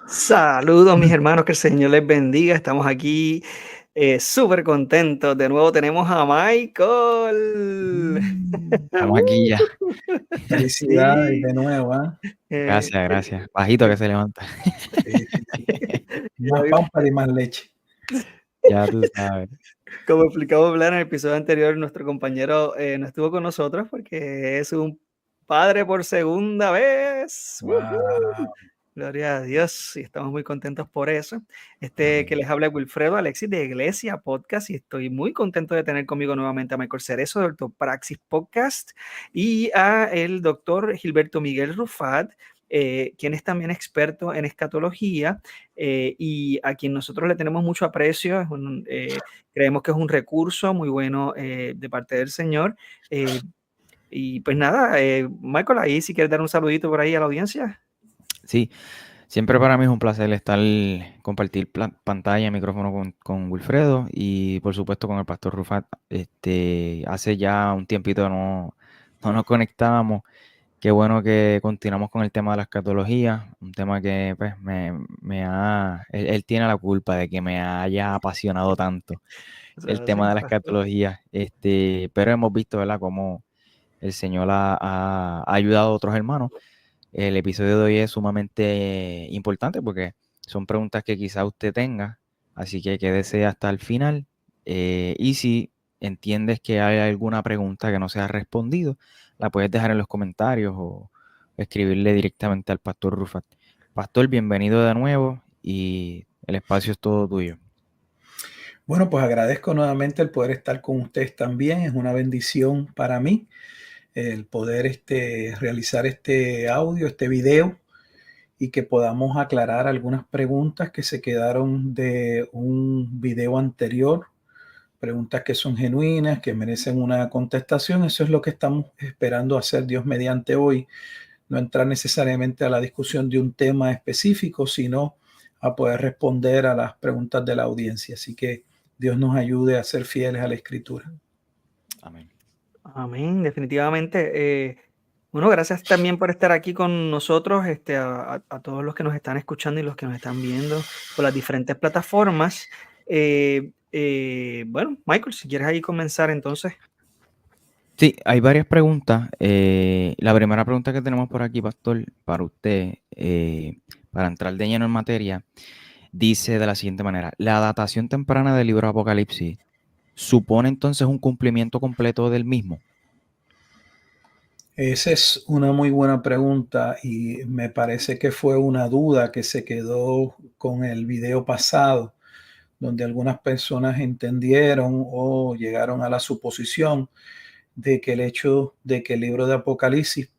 Saludos mis hermanos, que el Señor les bendiga. Estamos aquí súper contentos. De nuevo tenemos a Michael. Estamos aquí ya. Felicidades Sí. de nuevo, ¿ah? Gracias, gracias. Bajito que se levanta. Sí. Más pan y más leche. Ya tú sabes. Como explicamos en el episodio anterior, nuestro compañero no estuvo con nosotros porque es un padre por segunda vez. Wow. Gloria a Dios, y estamos muy contentos por eso. Amén. Que les habla Wilfredo Alexis de Iglesia Podcast, y estoy muy contento de tener conmigo nuevamente a Michael Cerezo del Doctor Praxis Podcast y a el doctor Gilberto Miguel Rufat, quien es también experto en escatología y a quien nosotros le tenemos mucho aprecio. Creemos que es un recurso muy bueno de parte del Señor. Y pues nada, Michael, ahí si quieres dar un saludito por ahí a la audiencia. Sí, siempre para mí es un placer compartir pantalla y micrófono con Wilfredo y por supuesto con el pastor Rufat. Hace ya un tiempito no nos conectábamos. Qué bueno que continuamos con el tema de la escatología, un tema que pues él tiene la culpa de que me haya apasionado tanto el tema de la escatología, pero hemos visto, ¿verdad?, cómo el Señor ha ayudado a otros hermanos. El episodio de hoy es sumamente importante porque son preguntas que quizá usted tenga, así que quédese hasta el final. Y si entiendes que hay alguna pregunta que no se ha respondido, la puedes dejar en los comentarios o escribirle directamente al pastor Rufat. Pastor, bienvenido de nuevo y el espacio es todo tuyo. Bueno, pues agradezco nuevamente el poder estar con ustedes también. Es una bendición para mí el poder realizar este audio, este video, y que podamos aclarar algunas preguntas que se quedaron de un video anterior, preguntas que son genuinas, que merecen una contestación. Eso es lo que estamos esperando hacer Dios mediante hoy. No entrar necesariamente a la discusión de un tema específico, sino a poder responder a las preguntas de la audiencia. Así que Dios nos ayude a ser fieles a la Escritura. Amén. Amén, definitivamente. Bueno, gracias también por estar aquí con nosotros, a todos los que nos están escuchando y los que nos están viendo por las diferentes plataformas. Bueno, Michael, si quieres ahí comenzar entonces. Sí, hay varias preguntas. La primera pregunta que tenemos por aquí, pastor, para usted, para entrar de lleno en materia, dice de la siguiente manera: la datación temprana del libro de Apocalipsis supone entonces un cumplimiento completo del mismo. Esa es una muy buena pregunta y me parece que fue una duda que se quedó con el video pasado, donde algunas personas entendieron o llegaron a la suposición de que el hecho de que el libro de Apocalipsis,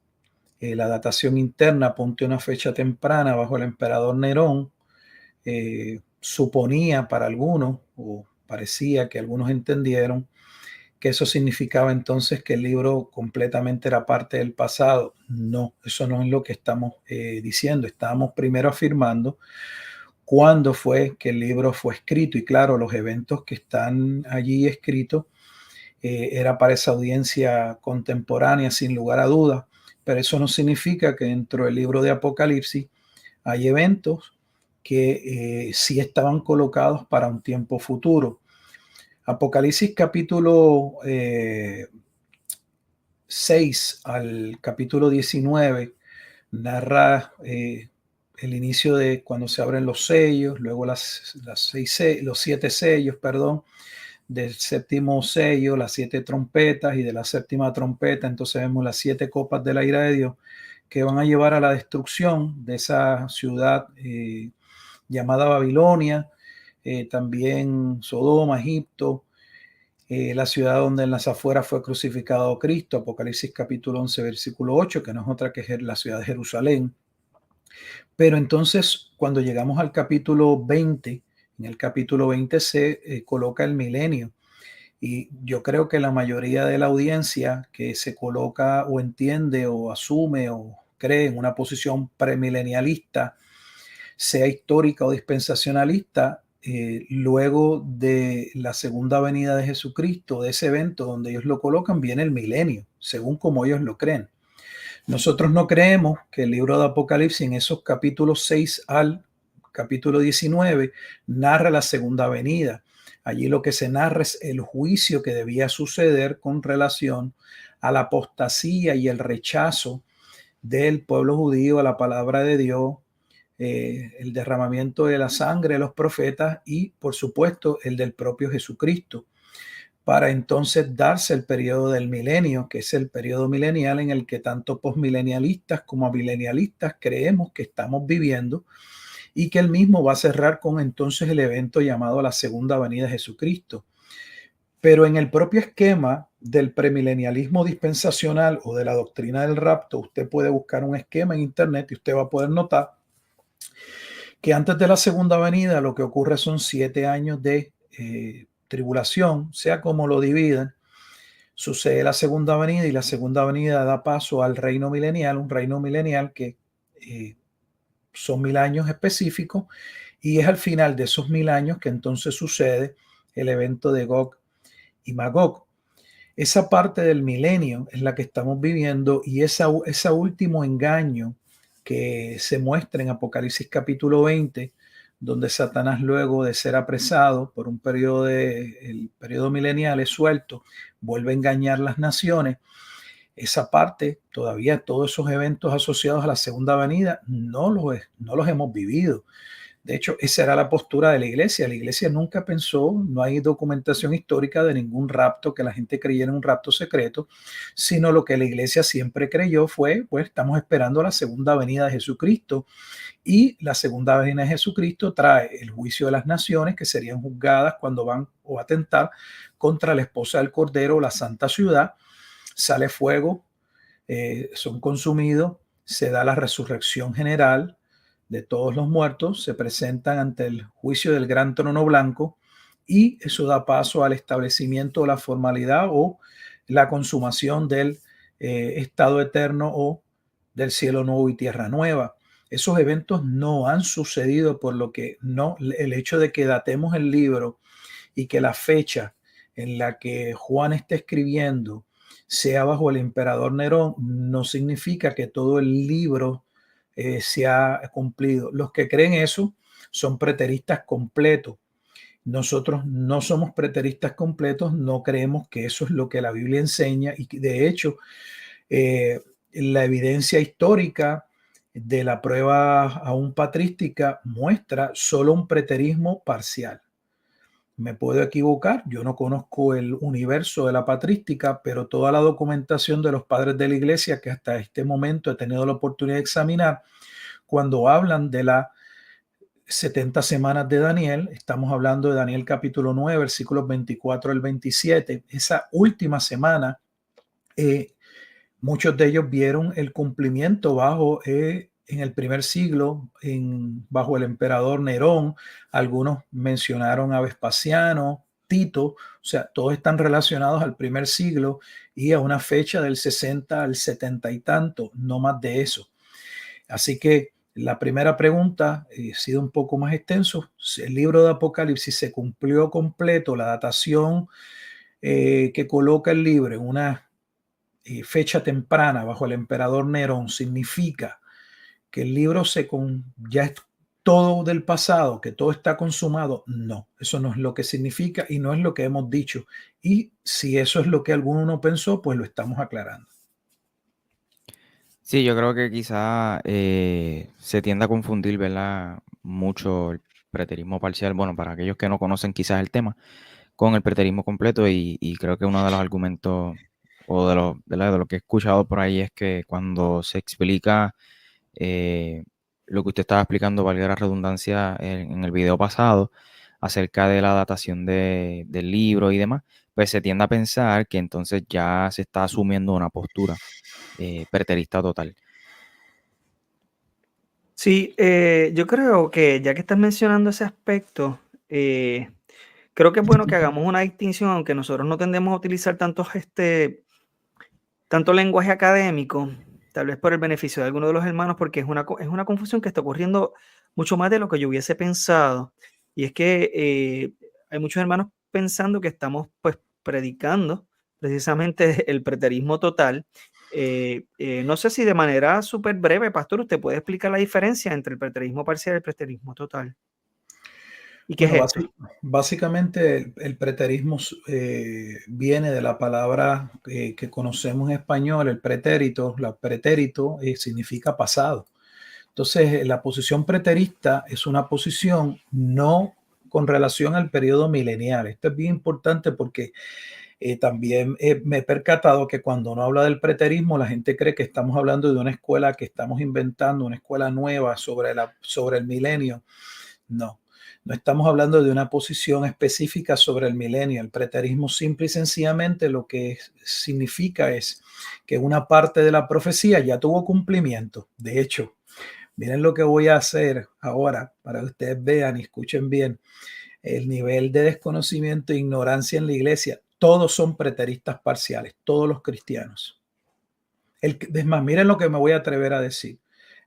la datación interna, apunte una fecha temprana bajo el emperador Nerón, suponía para algunos, o parecía que algunos entendieron, que eso significaba entonces que el libro completamente era parte del pasado. No, eso no es lo que estamos diciendo. Estábamos primero afirmando cuándo fue que el libro fue escrito, y claro, los eventos que están allí escritos era para esa audiencia contemporánea, sin lugar a dudas, pero eso no significa que dentro del libro de Apocalipsis hay eventos que sí estaban colocados para un tiempo futuro. Apocalipsis capítulo 6 al capítulo 19 narra el inicio de cuando se abren los sellos, luego los 7 sellos, perdón, del séptimo sello, las 7 trompetas, y de la séptima trompeta entonces vemos las 7 copas de la ira de Dios que van a llevar a la destrucción de esa ciudad llamada Babilonia, también Sodoma, Egipto, la ciudad donde en las afueras fue crucificado Cristo, Apocalipsis capítulo 11, versículo 8, que no es otra que la ciudad de Jerusalén. Pero entonces, cuando llegamos al capítulo 20, en el capítulo 20 se coloca el milenio. Y yo creo que la mayoría de la audiencia que se coloca o entiende o asume o cree en una posición premilenialista, sea histórica o dispensacionalista, luego de la segunda venida de Jesucristo, de ese evento donde ellos lo colocan, viene el milenio, según como ellos lo creen. Nosotros no creemos que el libro de Apocalipsis en esos capítulos 6 al capítulo 19 narra la segunda venida. Allí lo que se narra es el juicio que debía suceder con relación a la apostasía y el rechazo del pueblo judío a la palabra de Dios, el derramamiento de la sangre de los profetas y, por supuesto, el del propio Jesucristo, para entonces darse el periodo del milenio, que es el periodo milenial en el que tanto postmilenialistas como amilenialistas creemos que estamos viviendo, y que el mismo va a cerrar con entonces el evento llamado la segunda venida de Jesucristo. Pero en el propio esquema del premilenialismo dispensacional o de la doctrina del rapto, usted puede buscar un esquema en internet y usted va a poder notar que antes de la segunda venida lo que ocurre son 7 años de tribulación, sea como lo dividan. Sucede la segunda venida y la segunda venida da paso al reino milenial, un reino milenial que son 1000 años específicos, y es al final de esos 1000 años que entonces sucede el evento de Gog y Magog. Esa parte del milenio es la que estamos viviendo, y ese último engaño que se muestra en Apocalipsis capítulo 20, donde Satanás, luego de ser apresado por un periodo el periodo milenial, es suelto, vuelve a engañar las naciones. Esa parte, todavía todos esos eventos asociados a la segunda venida no los hemos vivido. De hecho, esa era la postura de la iglesia. La iglesia nunca pensó, no hay documentación histórica de ningún rapto, que la gente creyera en un rapto secreto, sino lo que la iglesia siempre creyó fue, pues estamos esperando la segunda venida de Jesucristo, y la segunda venida de Jesucristo trae el juicio de las naciones que serían juzgadas cuando van o atentar contra la esposa del Cordero, la santa ciudad. Sale fuego, son consumidos, se da la resurrección general de todos los muertos, se presentan ante el juicio del gran trono blanco, y eso da paso al establecimiento de la formalidad o la consumación del estado eterno o del cielo nuevo y tierra nueva. Esos eventos no han sucedido, por lo que no, el hecho de que datemos el libro y que la fecha en la que Juan está escribiendo sea bajo el emperador Nerón, no significa que todo el libro se ha cumplido. Los que creen eso son preteristas completos. Nosotros no somos preteristas completos, no creemos que eso es lo que la Biblia enseña, y de hecho la evidencia histórica de la prueba aún patrística muestra solo un preterismo parcial. Me puedo equivocar, yo no conozco el universo de la patrística, pero toda la documentación de los padres de la iglesia que hasta este momento he tenido la oportunidad de examinar, cuando hablan de las 70 semanas de Daniel, estamos hablando de Daniel capítulo 9, versículos 24 al 27, esa última semana, muchos de ellos vieron el cumplimiento bajo en el primer siglo, bajo el emperador Nerón. Algunos mencionaron a Vespasiano, Tito, o sea, todos están relacionados al primer siglo y a una fecha del 60 al 70 y tanto, no más de eso. Así que la primera pregunta ha sido un poco más extenso. El libro de Apocalipsis se cumplió completo, la datación que coloca el libro en una fecha temprana bajo el emperador Nerón significa que el libro ya es todo del pasado, que todo está consumado. No, eso no es lo que significa y no es lo que hemos dicho. Y si eso es lo que alguno pensó, pues lo estamos aclarando. Sí, yo creo que quizá se tiende a confundir, ¿verdad? Mucho el preterismo parcial, bueno, para aquellos que no conocen quizás el tema, con el preterismo completo, y creo que uno de los argumentos o de lo que he escuchado por ahí es que cuando se explica lo que usted estaba explicando, valga la redundancia, en el video pasado, acerca de la datación del libro y demás, pues se tiende a pensar que entonces ya se está asumiendo una postura preterista total. Sí, yo creo que ya que estás mencionando ese aspecto, creo que es bueno que hagamos una distinción, aunque nosotros no tendemos a utilizar tanto lenguaje académico, tal vez por el beneficio de algunos de los hermanos, porque es una confusión que está ocurriendo mucho más de lo que yo hubiese pensado. y es que hay muchos hermanos pensando que estamos pues predicando precisamente el preterismo total. No sé si de manera súper breve, pastor, usted puede explicar la diferencia entre el preterismo parcial y el preterismo total. ¿Y qué es Bueno, esto? básicamente el preterismo viene de la palabra que conocemos en español, el pretérito. La pretérito significa pasado. Entonces, la posición preterista es una posición no con relación al periodo milenial. Esto es bien importante porque también me he percatado que cuando uno habla del preterismo, la gente cree que estamos hablando de una escuela que estamos inventando, una escuela nueva sobre el milenio. No, no estamos hablando de una posición específica sobre el milenio. El preterismo simple y sencillamente lo que significa es que una parte de la profecía ya tuvo cumplimiento. De hecho, miren lo que voy a hacer ahora para que ustedes vean y escuchen bien el nivel de desconocimiento e ignorancia en la iglesia. Todos son preteristas parciales, todos los cristianos. Es más, miren lo que me voy a atrever a decir.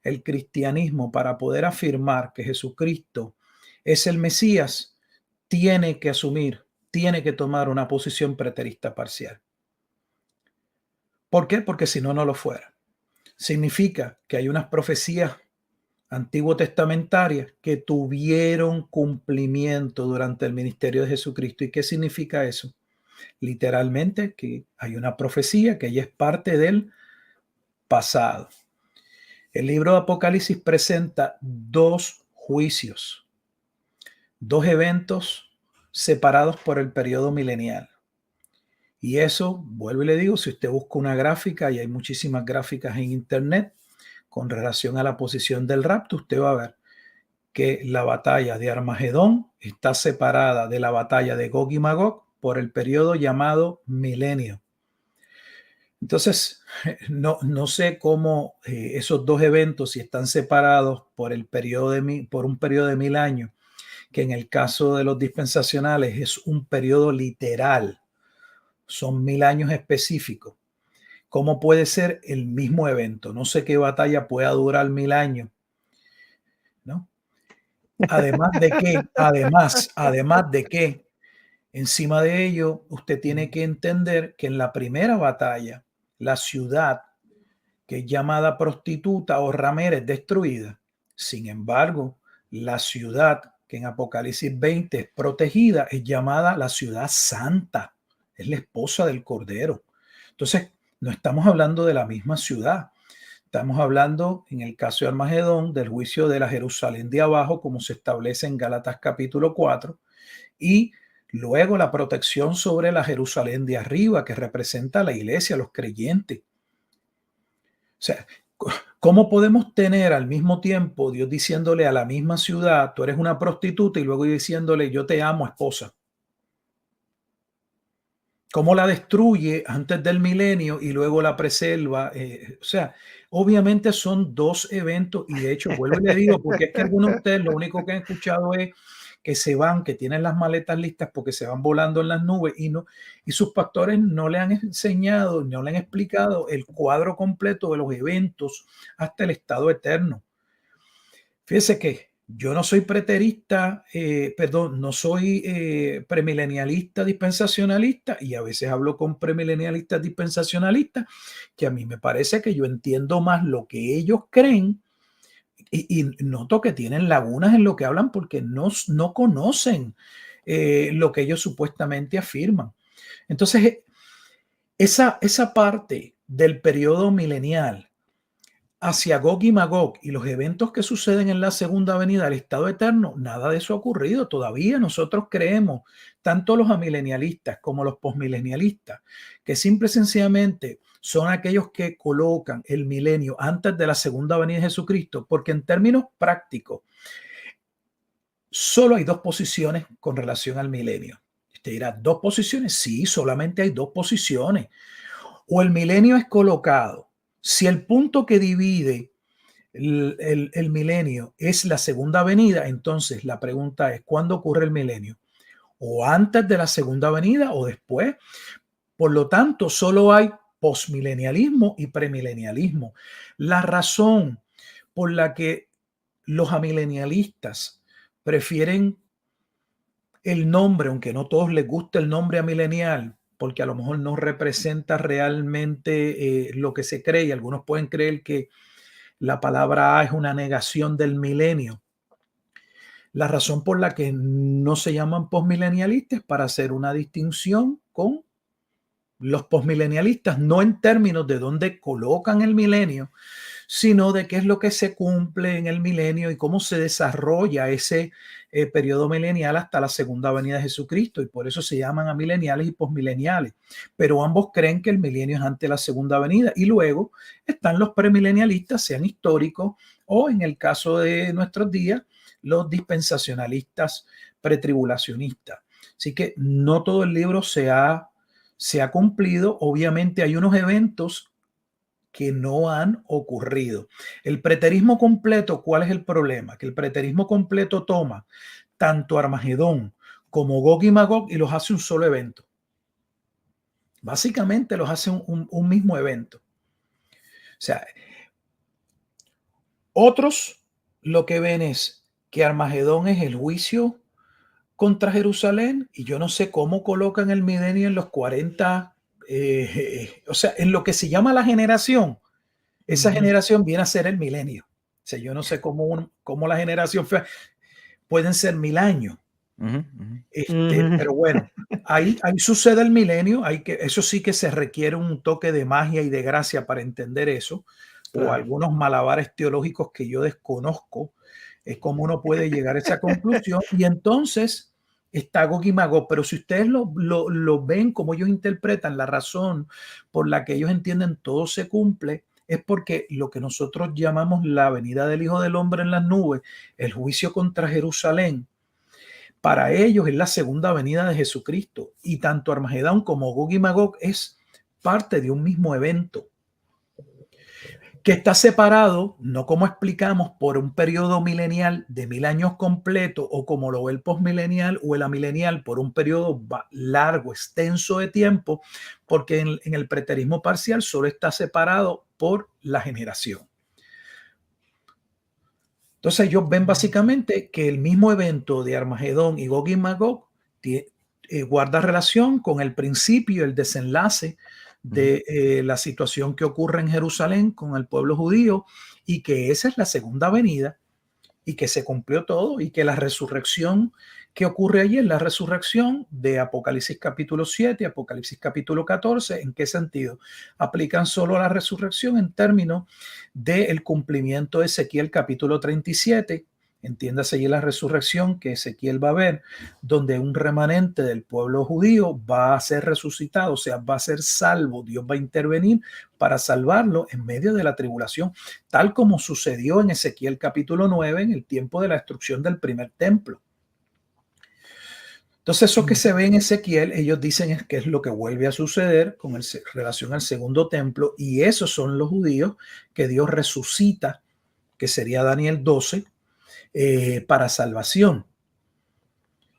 El cristianismo, para poder afirmar que Jesucristo es el Mesías, tiene que asumir, tiene que tomar una posición preterista parcial. ¿Por qué? Porque si no, no lo fuera. Significa que hay unas profecías antiguo testamentarias que tuvieron cumplimiento durante el ministerio de Jesucristo. ¿Y qué significa eso? Literalmente que hay una profecía que ya es parte del pasado. El libro de Apocalipsis presenta dos juicios, dos eventos separados por el periodo milenial. Y eso, vuelvo y le digo, si usted busca una gráfica, y hay muchísimas gráficas en internet con relación a la posición del rapto, usted va a ver que la batalla de Armagedón está separada de la batalla de Gog y Magog por el periodo llamado milenio. Entonces, no sé cómo esos dos eventos, si están separados por un periodo de 1000 años, que en el caso de los dispensacionales es un periodo literal, son 1000 años específicos. ¿Cómo puede ser el mismo evento? No sé qué batalla pueda durar 1000 años, ¿no? Además de que, encima de ello, usted tiene que entender que en la primera batalla, la ciudad que es llamada prostituta o ramera es destruida. Sin embargo, la ciudad que en Apocalipsis 20 es protegida es llamada la ciudad santa. Es la esposa del Cordero. Entonces, no estamos hablando de la misma ciudad. Estamos hablando, en el caso de Armagedón, del juicio de la Jerusalén de abajo, como se establece en Gálatas capítulo 4, y luego la protección sobre la Jerusalén de arriba, que representa a la iglesia, a los creyentes. O sea, ¿cómo podemos tener al mismo tiempo Dios diciéndole a la misma ciudad, tú eres una prostituta, y luego diciéndole, yo te amo, esposa? ¿Cómo la destruye antes del milenio y luego la preserva? O sea, obviamente son dos eventos, y de hecho, vuelvo y le digo, porque es que algunos de ustedes lo único que han escuchado es que se van, que tienen las maletas listas porque se van volando en las nubes, y sus pastores no le han enseñado, no le han explicado el cuadro completo de los eventos hasta el estado eterno. Fíjese que yo no soy preterista, no soy premilenialista dispensacionalista, y a veces hablo con premilenialistas dispensacionalistas que a mí me parece que yo entiendo más lo que ellos creen, y noto que tienen lagunas en lo que hablan porque no conocen lo que ellos supuestamente afirman. Entonces, esa parte del periodo milenial hacia Gog y Magog y los eventos que suceden en la segunda venida del estado eterno, nada de eso ha ocurrido. Todavía nosotros creemos, tanto los amilenialistas como los posmilenialistas, que simple y sencillamente son aquellos que colocan el milenio antes de la segunda venida de Jesucristo, porque en términos prácticos solo hay dos posiciones con relación al milenio. Usted dirá, ¿dos posiciones? Sí, solamente hay dos posiciones. O el milenio es colocado, si el punto que divide el milenio es la segunda venida, entonces la pregunta es, ¿cuándo ocurre el milenio? ¿O antes de la segunda venida o después? Por lo tanto, solo hay posmilenialismo y premilenialismo. La razón por la que los amilenialistas prefieren el nombre, aunque no todos les guste el nombre amilenial, porque a lo mejor no representa realmente lo que se cree, y algunos pueden creer que la palabra A es una negación del milenio. La razón por la que no se llaman postmilenialistas es para hacer una distinción con los postmilenialistas, no en términos de dónde colocan el milenio, sino de qué es lo que se cumple en el milenio y cómo se desarrolla ese periodo milenial hasta la segunda venida de Jesucristo, y por eso se llaman amileniales y posmileniales, pero ambos creen que el milenio es ante la segunda venida. Y luego están los premilenialistas, sean históricos o, en el caso de nuestros días, los dispensacionalistas pretribulacionistas. Así que no todo el libro se ha cumplido. Obviamente hay unos eventos que no han ocurrido. El preterismo completo, ¿cuál es el problema? Que el preterismo completo toma tanto Armagedón como Gog y Magog y los hace un solo evento. Básicamente los hace un mismo evento. O sea, otros lo que ven es que Armagedón es el juicio contra Jerusalén, y yo no sé cómo colocan el milenio en los 40, o sea, en lo que se llama la generación. Esa generación viene a ser el milenio. O sea, yo no sé cómo la generación fue. Pueden ser 1000 años. Pero bueno, ahí sucede el milenio. Eso sí que se requiere un toque de magia y de gracia para entender eso, o algunos malabares teológicos que yo desconozco. Es como uno puede llegar a esa conclusión. Y entonces está Gog y Magog. Pero si ustedes lo ven como ellos interpretan, la razón por la que ellos entienden todo se cumple, es porque lo que nosotros llamamos la venida del Hijo del Hombre en las nubes, el juicio contra Jerusalén, para ellos es la segunda venida de Jesucristo. Y tanto Armagedón como Gog y Magog es parte de un mismo evento, que está separado, no como explicamos, por un periodo milenial de 1000 años completo, o como lo ve el postmilenial o el amilenial, por un periodo largo, extenso de tiempo, porque en el preterismo parcial solo está separado por la generación. Entonces ellos ven básicamente que el mismo evento de Armagedón y Gog y Magog guarda relación con el principio, el desenlace de la situación que ocurre en Jerusalén con el pueblo judío, y que esa es la segunda venida y que se cumplió todo, y que la resurrección que ocurre allí es la resurrección de Apocalipsis capítulo 7, Apocalipsis capítulo 14. ¿En qué sentido? Aplican solo la resurrección en términos del cumplimiento de Ezequiel capítulo 37. Entiéndase allí la resurrección que Ezequiel va a ver, donde un remanente del pueblo judío va a ser resucitado, o sea, va a ser salvo. Dios va a intervenir para salvarlo en medio de la tribulación, tal como sucedió en Ezequiel capítulo 9, en el tiempo de la destrucción del primer templo. Entonces, eso que se ve en Ezequiel, ellos dicen es que es lo que vuelve a suceder con relación al segundo templo, y esos son los judíos que Dios resucita, que sería Daniel 12, para salvación.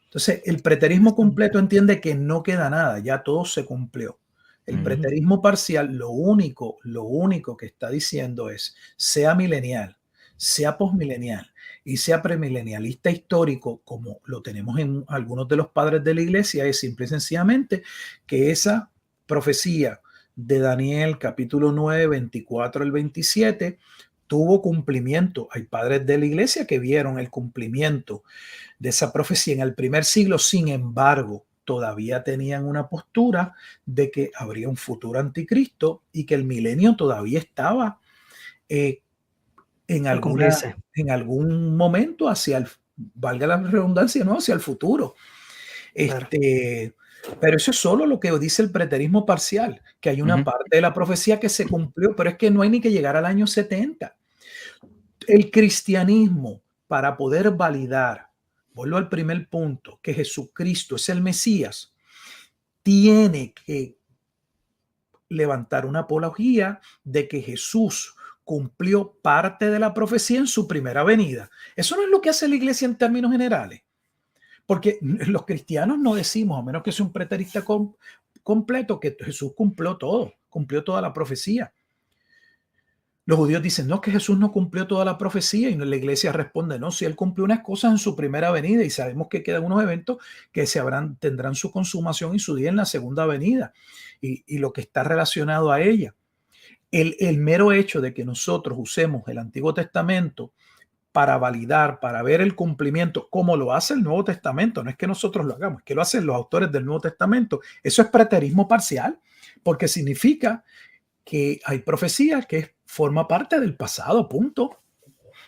Entonces, el preterismo completo entiende que no queda nada, ya todo se cumplió. El preterismo parcial, lo único que está diciendo es, sea milenial, sea posmilenial y sea premilenialista histórico, como lo tenemos en algunos de los padres de la iglesia, es simple y sencillamente que esa profecía de Daniel capítulo 9, 24 al 27 tuvo cumplimiento. Hay padres de la iglesia que vieron el cumplimiento de esa profecía en el primer siglo. Sin embargo, todavía tenían una postura de que habría un futuro anticristo y que el milenio todavía estaba en algún momento hacia valga la redundancia, ¿no? Hacia el futuro. Claro. Pero eso es solo lo que dice el preterismo parcial, que hay una parte de la profecía que se cumplió, pero es que no hay ni que llegar al año 70. El cristianismo, para poder validar, vuelvo al primer punto, que Jesucristo es el Mesías, tiene que levantar una apología de que Jesús cumplió parte de la profecía en su primera venida. Eso no es lo que hace la iglesia en términos generales, porque los cristianos no decimos, a menos que sea un preterista completo, que Jesús cumplió todo, cumplió toda la profecía. Los judíos dicen, no, que Jesús no cumplió toda la profecía, y la iglesia responde, no, si él cumplió unas cosas en su primera venida, y sabemos que quedan unos eventos que tendrán su consumación y su día en la segunda venida, y lo que está relacionado a ella. El mero hecho de que nosotros usemos el Antiguo Testamento para validar, para ver el cumplimiento, como lo hace el Nuevo Testamento, no es que nosotros lo hagamos, es que lo hacen los autores del Nuevo Testamento, eso es preterismo parcial, porque significa que hay profecía que forma parte del pasado, punto.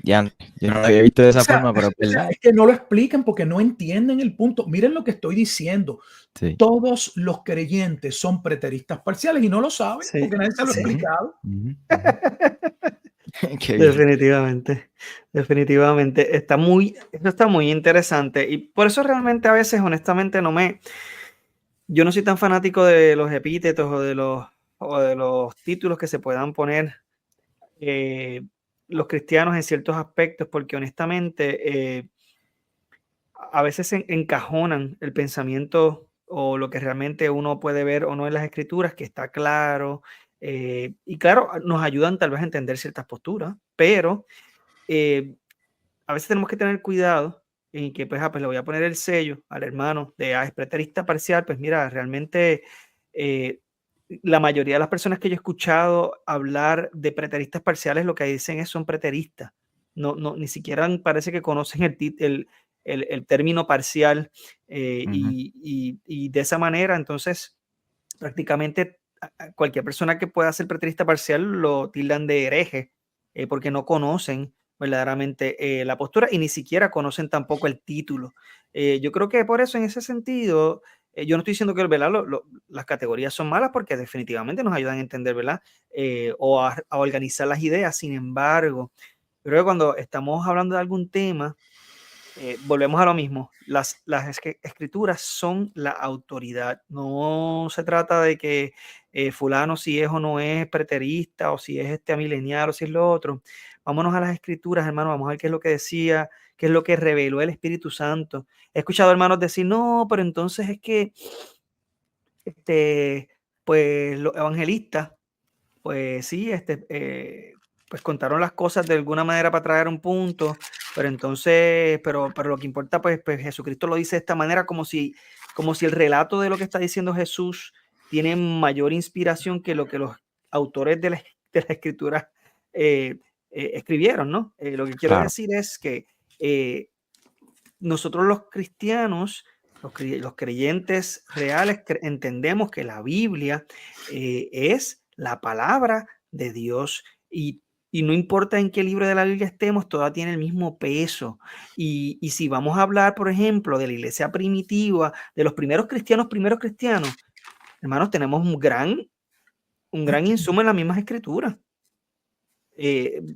Ya, yo no lo había visto de esa O sea, forma, pero es verdad. es que no lo explican porque no entienden el punto. Miren lo que estoy diciendo. Sí. Todos los creyentes son preteristas parciales y no lo saben Sí, porque nadie se lo ha sí. explicado. Ujú, ujú. Qué bien. Definitivamente, definitivamente. Eso está muy interesante. Y por eso realmente a veces, honestamente, yo no soy tan fanático de los epítetos o de los títulos que se puedan poner los cristianos en ciertos aspectos, porque honestamente a veces encajonan el pensamiento o lo que realmente uno puede ver o no en las escrituras, que está claro. Y claro, nos ayudan tal vez a entender ciertas posturas, pero a veces tenemos que tener cuidado en que, pues le voy a poner el sello al hermano de es preterista parcial. Pues mira, realmente eh, la mayoría de las personas que yo he escuchado hablar de preteristas parciales lo que dicen son preteristas. No, ni siquiera parece que conocen el término parcial Ujú. y de esa manera, entonces, prácticamente cualquier persona que pueda ser preterista parcial lo tildan de hereje porque no conocen verdaderamente la postura y ni siquiera conocen tampoco el título. Yo creo que por eso, en ese sentido, yo no estoy diciendo que ¿verdad? Las categorías son malas porque definitivamente nos ayudan a entender, ¿verdad? O a organizar las ideas. Sin embargo, creo que cuando estamos hablando de algún tema, volvemos a lo mismo. Las escrituras son la autoridad. No se trata de que fulano si es o no es preterista o si es amilenial o si es lo otro. Vámonos a las escrituras, hermano. Vamos a ver qué es lo que decía, qué es lo que reveló el Espíritu Santo. He escuchado hermanos decir, no, pero entonces es que pues los evangelistas pues sí, pues contaron las cosas de alguna manera para traer un punto, pero entonces, pero lo que importa, pues Jesucristo lo dice de esta manera, como si el relato de lo que está diciendo Jesús tiene mayor inspiración que lo que los autores de la escritura escribieron, ¿no? Lo que quiero Claro. decir es que nosotros los cristianos, los creyentes reales, entendemos que la Biblia es la palabra de Dios y no importa en qué libro de la Biblia estemos, toda tiene el mismo peso. Y si vamos a hablar, por ejemplo, de la iglesia primitiva, de los primeros cristianos, hermanos, tenemos un gran insumo en las mismas escrituras.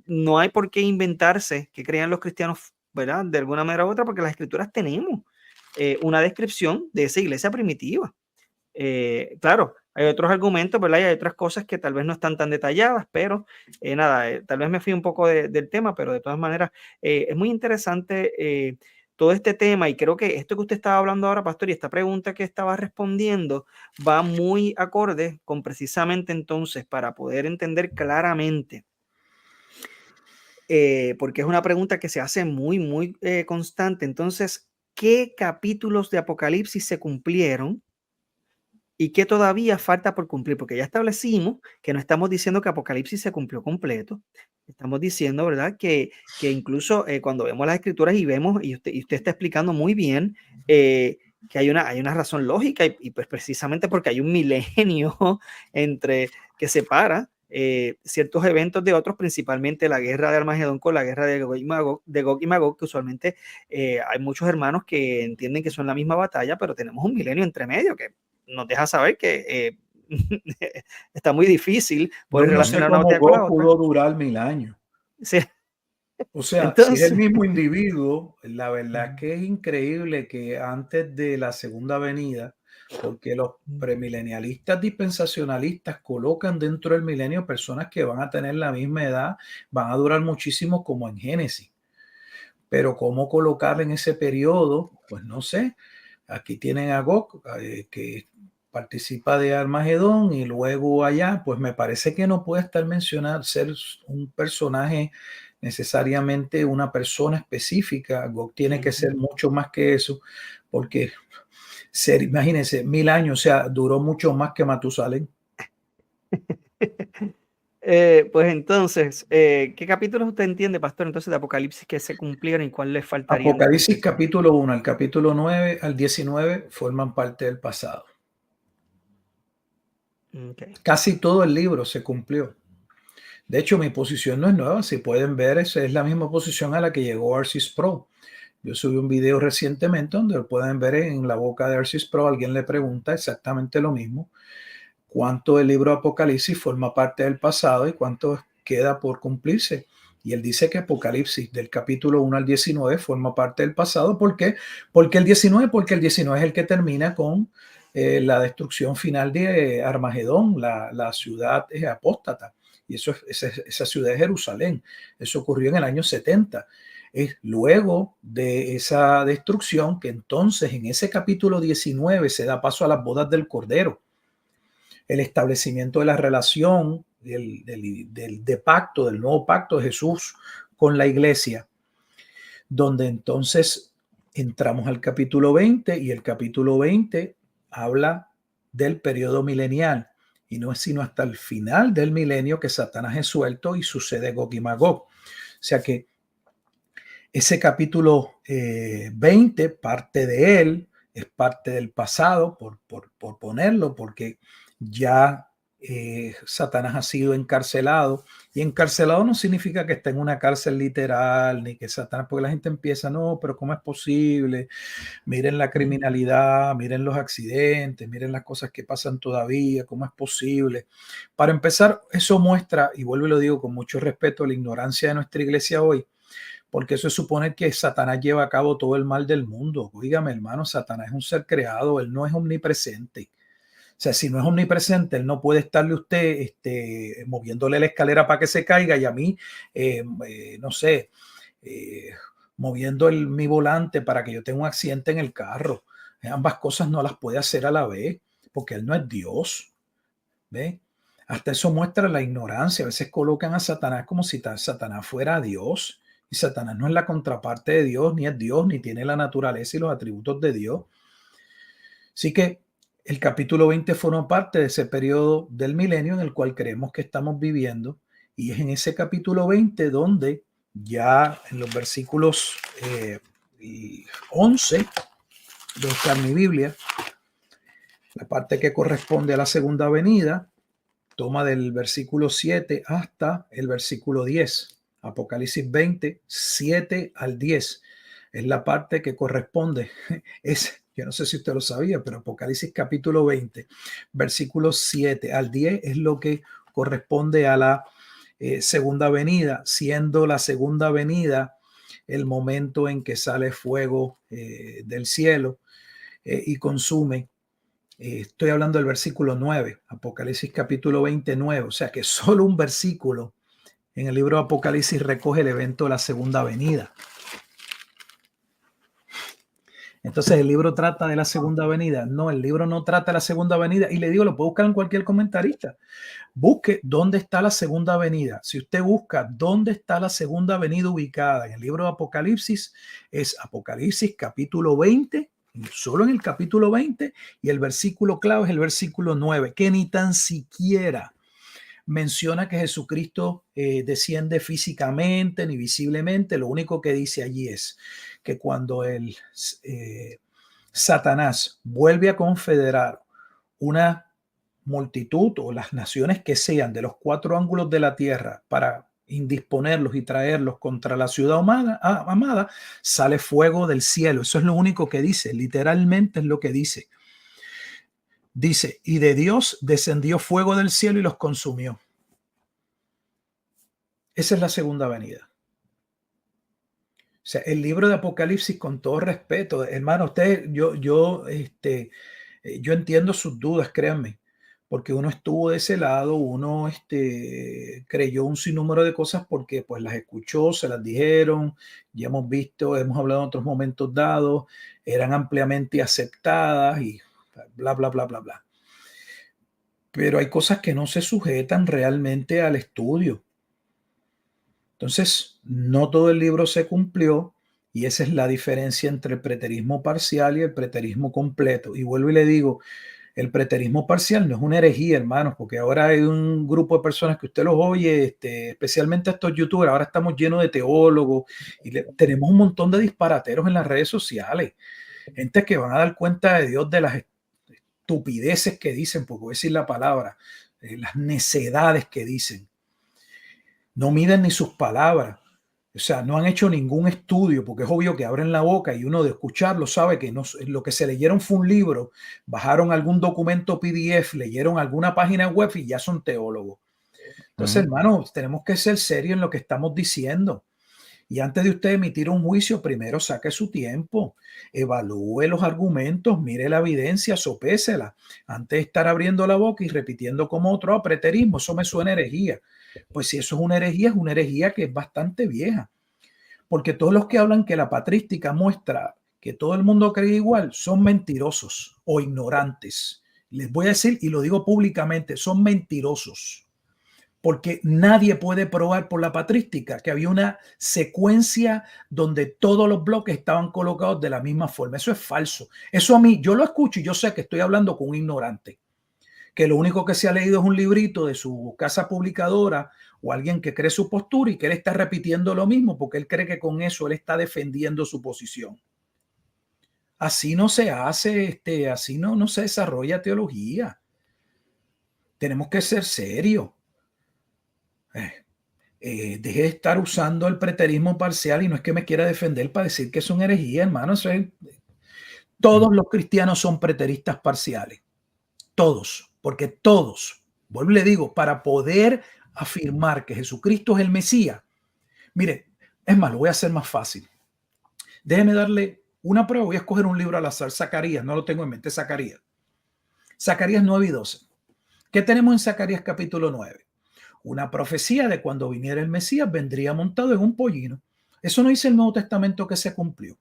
No hay por qué inventarse que crean los cristianos, ¿verdad? De alguna manera u otra, porque las escrituras tenemos una descripción de esa iglesia primitiva. Claro, hay otros argumentos, ¿verdad? Y hay otras cosas que tal vez no están tan detalladas, pero nada, tal vez me fui un poco del tema, pero de todas maneras es muy interesante todo este tema y creo que esto que usted estaba hablando ahora, pastor, y esta pregunta que estaba respondiendo va muy acorde con precisamente entonces para poder entender claramente porque es una pregunta que se hace muy constante. Entonces, ¿qué capítulos de Apocalipsis se cumplieron y qué todavía falta por cumplir? Porque ya establecimos que no estamos diciendo que Apocalipsis se cumplió completo. Estamos diciendo, ¿verdad? Que incluso cuando vemos las escrituras y vemos, y usted está explicando muy bien, que hay una razón lógica y pues precisamente porque hay un milenio que separa ciertos eventos de otros, principalmente la guerra de Armagedón con la guerra de Gog y Magog, que usualmente hay muchos hermanos que entienden que son la misma batalla, pero tenemos un milenio entre medio que nos deja saber que está muy difícil Yo poder no sé relacionar una cómo batalla con la Gog otra. pudo durar 1000 años. Sí. O sea, si es el Entonces, mismo individuo, la verdad que es increíble que antes de la segunda venida, porque los premilenialistas dispensacionalistas colocan dentro del milenio personas que van a tener la misma edad, van a durar muchísimo como en Génesis. Pero cómo colocar en ese periodo, pues no sé. Aquí tienen a Gog, que participa de Armagedón y luego allá, pues me parece que no puede estar mencionado ser un personaje necesariamente una persona específica. Gog tiene que ser mucho más que eso, porque imagínense, 1000 años, o sea, duró mucho más que Matusalén. Pues entonces, ¿qué capítulos usted entiende, pastor, entonces de Apocalipsis que se cumplieron y cuál les faltaría? Apocalipsis capítulo 1 al capítulo 9 al 19 forman parte del pasado. Okay. Casi todo el libro se cumplió. De hecho, mi posición no es nueva. Si pueden ver, esa es la misma posición a la que llegó Arcis Pro. Yo subí un video recientemente donde lo pueden ver en la boca de Arcis Pro. Alguien le pregunta exactamente lo mismo. ¿Cuánto del libro Apocalipsis forma parte del pasado y cuánto queda por cumplirse? Y él dice que Apocalipsis del capítulo 1 al 19 forma parte del pasado. ¿Por qué? Porque el 19 es el que termina con la destrucción final de Armagedón, la ciudad apóstata. Y esa ciudad es Jerusalén. Eso ocurrió en el año 70. Es luego de esa destrucción que entonces en ese capítulo 19 se da paso a las bodas del Cordero. El establecimiento de la relación del nuevo pacto de Jesús con la iglesia, donde entonces entramos al capítulo 20 y el capítulo 20 habla del periodo milenial y no es sino hasta el final del milenio que Satanás es suelto y sucede Gog y Magog. O sea que ese capítulo 20, parte de él, es parte del pasado, por ponerlo, porque ya Satanás ha sido encarcelado. Y encarcelado no significa que esté en una cárcel literal, ni que Satanás, porque la gente empieza, no, pero ¿cómo es posible? Miren la criminalidad, miren los accidentes, miren las cosas que pasan todavía, ¿cómo es posible? Para empezar, eso muestra, y vuelvo y lo digo con mucho respeto, la ignorancia de nuestra iglesia hoy, porque eso supone que Satanás lleva a cabo todo el mal del mundo. Óigame, hermano, Satanás es un ser creado, él no es omnipresente. O sea, si no es omnipresente, él no puede estarle usted moviéndole la escalera para que se caiga y a mí, no sé, moviendo mi volante para que yo tenga un accidente en el carro. Ambas cosas no las puede hacer a la vez, porque él no es Dios. ¿Ve? Hasta eso muestra la ignorancia. A veces colocan a Satanás como si Satanás fuera Dios. Y Satanás no es la contraparte de Dios, ni es Dios, ni tiene la naturaleza y los atributos de Dios. Así que el capítulo 20 forma parte de ese periodo del milenio en el cual creemos que estamos viviendo. Y es en ese capítulo 20 donde ya en los versículos 11, de buscar mi Biblia, la parte que corresponde a la segunda venida, toma del versículo 7 hasta el versículo 10. Apocalipsis 20, 7 al 10. Es la parte que corresponde. Yo no sé si usted lo sabía, pero Apocalipsis capítulo 20, versículos 7 al 10 es lo que corresponde a la segunda venida, siendo la segunda venida el momento en que sale fuego del cielo y consume. Estoy hablando del versículo 9, Apocalipsis capítulo 29, o sea que solo un versículo en el libro de Apocalipsis recoge el evento de la segunda venida. Entonces, ¿el libro trata de la segunda venida? No, el libro no trata de la segunda venida. Y le digo, lo puede buscar en cualquier comentarista. Busque dónde está la segunda venida. Si usted busca dónde está la segunda venida ubicada en el libro de Apocalipsis, es Apocalipsis capítulo 20, solo en el capítulo 20, y el versículo clave es el versículo 9, que ni tan siquiera menciona que Jesucristo desciende físicamente ni visiblemente. Lo único que dice allí es que cuando el Satanás vuelve a confederar una multitud o las naciones que sean de los 4 ángulos de la tierra para indisponerlos y traerlos contra la ciudad amada, sale fuego del cielo. Eso es lo único que dice, literalmente es lo que dice. Dice, y de Dios descendió fuego del cielo y los consumió. Esa es la segunda venida. O sea, el libro de Apocalipsis, con todo respeto, hermano, yo entiendo sus dudas, créanme, porque uno estuvo de ese lado, uno creyó un sinnúmero de cosas porque pues las escuchó, se las dijeron, ya hemos visto, hemos hablado en otros momentos dados, eran ampliamente aceptadas y bla, bla, bla, bla, bla. pero hay cosas que no se sujetan realmente al estudio. Entonces, no todo el libro se cumplió y esa es la diferencia entre el preterismo parcial y el preterismo completo. Y vuelvo y le digo, el preterismo parcial no es una herejía, hermanos, porque ahora hay un grupo de personas que usted los oye, especialmente estos youtubers, ahora estamos llenos de teólogos y tenemos un montón de disparateros en las redes sociales, gente que van a dar cuenta de Dios de las estupideces que dicen, porque voy a decir la palabra, las necedades que dicen. No miden ni sus palabras. O sea, no han hecho ningún estudio, porque es obvio que abren la boca y uno de escucharlo sabe que no, lo que se leyeron fue un libro, bajaron algún documento PDF, leyeron alguna página web y ya son teólogos. Entonces, hermanos, tenemos que ser serios en lo que estamos diciendo. Y antes de usted emitir un juicio, primero saque su tiempo, evalúe los argumentos, mire la evidencia, sopésela, antes de estar abriendo la boca y repitiendo como otro, preterismo, eso me suena herejía. Pues si eso es una herejía que es bastante vieja, porque todos los que hablan que la patrística muestra que todo el mundo cree igual son mentirosos o ignorantes. Les voy a decir, y lo digo públicamente, son mentirosos, porque nadie puede probar por la patrística que había una secuencia donde todos los bloques estaban colocados de la misma forma. Eso es falso. Eso a mí, yo lo escucho y yo sé que estoy hablando con un ignorante, que lo único que se ha leído es un librito de su casa publicadora o alguien que cree su postura y que él está repitiendo lo mismo porque él cree que con eso él está defendiendo su posición. Así no se hace, así no se desarrolla teología. Tenemos que ser serios. Deje de estar usando el preterismo parcial y no es que me quiera defender para decir que es una herejía, hermano. Todos los cristianos son preteristas parciales. Todos, porque todos, vuelvo y le digo, para poder afirmar que Jesucristo es el Mesías, mire, es más, lo voy a hacer más fácil. Déjeme darle una prueba, voy a escoger un libro al azar, Zacarías, no lo tengo en mente, Zacarías 9 y 12. ¿Qué tenemos en Zacarías capítulo 9? Una profecía de cuando viniera el Mesías vendría montado en un pollino. Eso no dice el Nuevo Testamento que se cumplió.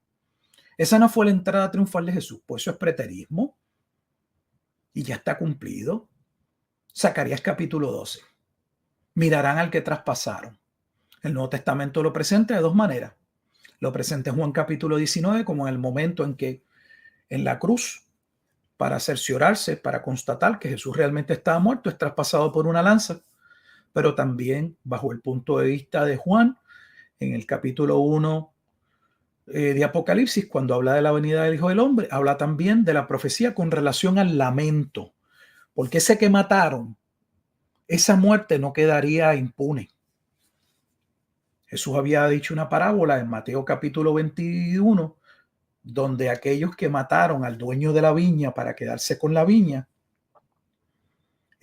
Esa no fue la entrada triunfal de Jesús, pues eso es preterismo. Y ya está cumplido. Zacarías capítulo 12. Mirarán al que traspasaron. El Nuevo Testamento lo presenta de dos maneras. Lo presenta en Juan capítulo 19 como en el momento en que en la cruz, para cerciorarse, para constatar que Jesús realmente estaba muerto, es traspasado por una lanza. Pero también bajo el punto de vista de Juan, en el capítulo 1 de Apocalipsis, cuando habla de la venida del Hijo del Hombre, habla también de la profecía con relación al lamento. Porque ese que mataron, esa muerte no quedaría impune. Jesús había dicho una parábola en Mateo capítulo 21, donde aquellos que mataron al dueño de la viña para quedarse con la viña,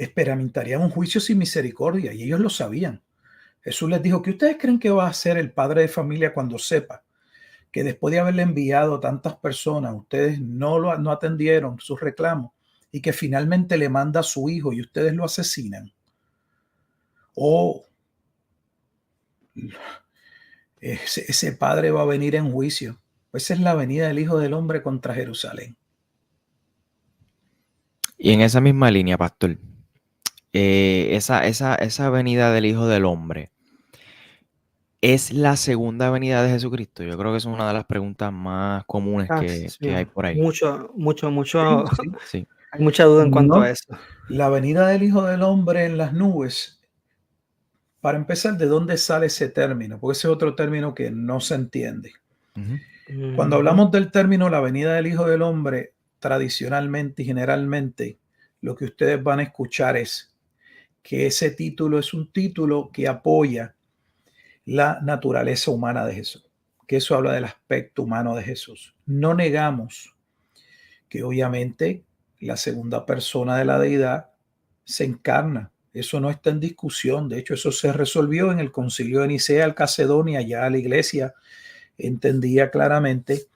experimentarían un juicio sin misericordia, y ellos lo sabían. Jesús les dijo, ¿qué ustedes creen que va a hacer el padre de familia cuando sepa que después de haberle enviado tantas personas, ustedes no atendieron sus reclamos y que finalmente le manda a su hijo y ustedes lo asesinan? O ese padre va a venir en juicio. Esa es la venida del Hijo del Hombre contra Jerusalén. Y en esa misma línea, pastor, esa venida del Hijo del Hombre, ¿es la segunda venida de Jesucristo? Yo creo que es una de las preguntas más comunes que hay por ahí. Mucho. Sí. Hay mucha duda en cuanto No, a eso. la venida del Hijo del Hombre en las nubes, para empezar, ¿de dónde sale ese término? Porque ese es otro término que no se entiende. Cuando hablamos del término la venida del Hijo del Hombre, tradicionalmente y generalmente, lo que ustedes van a escuchar es que ese título es un título que apoya la naturaleza humana de Jesús, que eso habla del aspecto humano de Jesús. No negamos que obviamente la segunda persona de la deidad se encarna. Eso no está en discusión. De hecho, eso se resolvió en el Concilio de Nicea, el Calcedonia. Ya la iglesia entendía claramente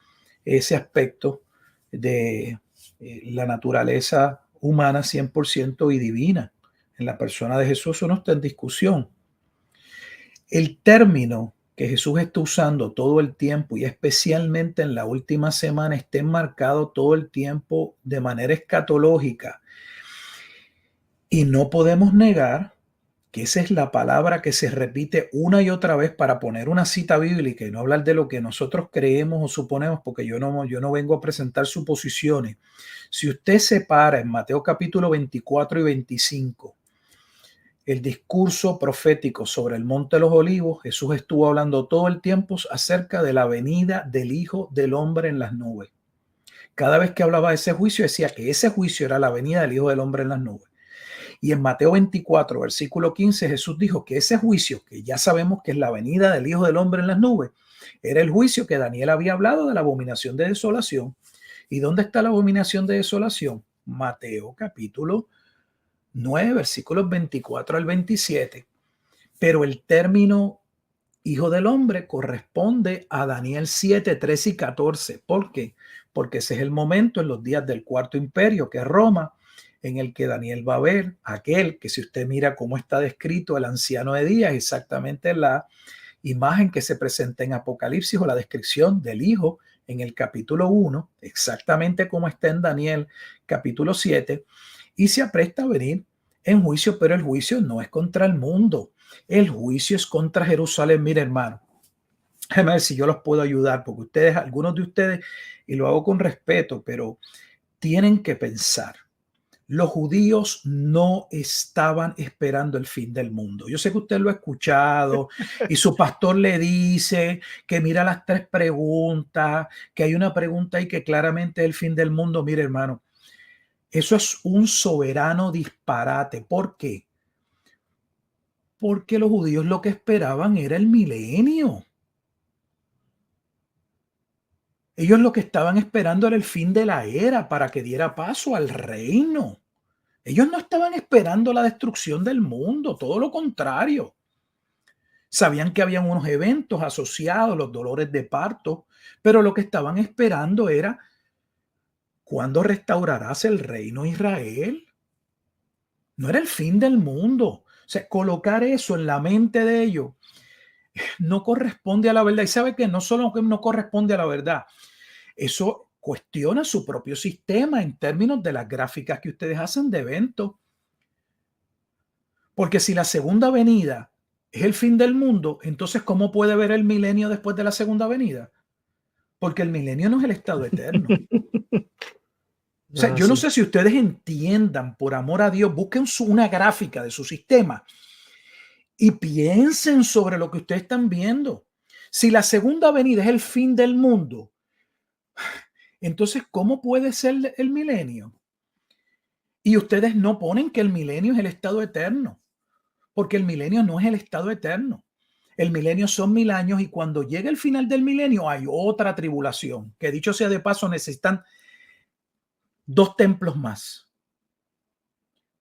ese aspecto de la naturaleza humana 100% y divina. En la persona de Jesús eso no está en discusión. El término que Jesús está usando todo el tiempo y especialmente en la última semana está enmarcado todo el tiempo de manera escatológica Y no podemos negar que esa es la palabra que se repite una y otra vez para poner una cita bíblica y no hablar de lo que nosotros creemos o suponemos, porque yo no vengo a presentar suposiciones. Si usted separa en Mateo capítulo 24 y 25 el discurso profético sobre el Monte de los Olivos, Jesús estuvo hablando todo el tiempo acerca de la venida del Hijo del Hombre en las nubes. Cada vez que hablaba de ese juicio, decía que ese juicio era la venida del Hijo del Hombre en las nubes. Y en Mateo 24, versículo 15, Jesús dijo que ese juicio, que ya sabemos que es la venida del Hijo del Hombre en las nubes, era el juicio que Daniel había hablado de la abominación de desolación. ¿Y dónde está la abominación de desolación? Mateo capítulo 9, versículos 24 al 27. Pero el término Hijo del Hombre corresponde a Daniel 7, 13 y 14. ¿Por qué? Porque ese es el momento en los días del Cuarto Imperio, que es Roma, en el que Daniel va a ver aquel que, si usted mira cómo está descrito el anciano de días, exactamente la imagen que se presenta en Apocalipsis o la descripción del Hijo en el capítulo 1, exactamente como está en Daniel capítulo 7, y se apresta a venir en juicio, pero el juicio no es contra el mundo, el juicio es contra Jerusalén. Mire, hermano, déjame ver si yo los puedo ayudar, porque ustedes, algunos de ustedes, y lo hago con respeto, pero tienen que pensar. Los judíos no estaban esperando el fin del mundo. Yo sé que usted lo ha escuchado y su pastor le dice que mira las 3 preguntas, que hay una pregunta ahí que claramente es el fin del mundo. Mire, hermano, eso es un soberano disparate. ¿Por qué? Porque los judíos lo que esperaban era el milenio. Ellos lo que estaban esperando era el fin de la era para que diera paso al reino. Ellos no estaban esperando la destrucción del mundo, todo lo contrario. Sabían que habían unos eventos asociados, los dolores de parto, pero lo que estaban esperando era ¿cuándo restaurarás el reino de Israel? No era el fin del mundo. O sea, colocar eso en la mente de ellos no corresponde a la verdad. Y sabe que no solo que no corresponde a la verdad, eso cuestiona su propio sistema en términos de las gráficas que ustedes hacen de eventos. Porque si la segunda venida es el fin del mundo, entonces ¿cómo puede haber el milenio después de la segunda venida? Porque el milenio no es el estado eterno. O sea, yo no sé si ustedes entiendan, por amor a Dios, busquen una gráfica de su sistema y piensen sobre lo que ustedes están viendo. Si la segunda venida es el fin del mundo, entonces ¿cómo puede ser el milenio? Y ustedes no ponen que el milenio es el estado eterno, porque el milenio no es el estado eterno. El milenio son 1000 años y cuando llega el final del milenio hay otra tribulación, que dicho sea de paso necesitan 2 templos más,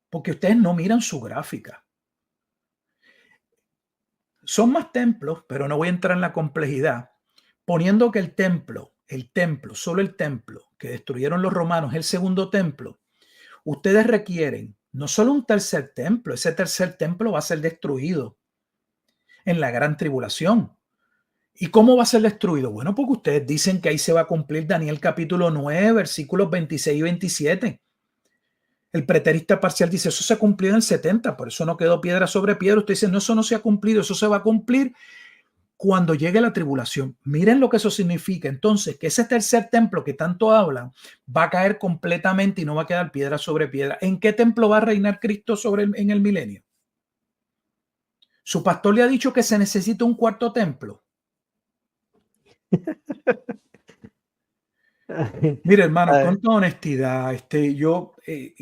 porque ustedes no miran su gráfica. Son más templos, pero no voy a entrar en la complejidad, poniendo que el templo, solo el templo que destruyeron los romanos, el segundo templo. Ustedes requieren no solo un tercer templo, ese tercer templo va a ser destruido en la gran tribulación. ¿Y cómo va a ser destruido? Bueno, porque ustedes dicen que ahí se va a cumplir Daniel capítulo 9, versículos 26 y 27. El preterista parcial dice, eso se cumplió en el 70, por eso no quedó piedra sobre piedra. Usted dice, no, eso no se ha cumplido, eso se va a cumplir cuando llegue la tribulación. Miren lo que eso significa. Entonces, que ese tercer templo que tanto hablan va a caer completamente y no va a quedar piedra sobre piedra. ¿En qué templo va a reinar Cristo en el milenio? Su pastor le ha dicho que se necesita un cuarto templo. Mire, hermano, con toda honestidad, yo es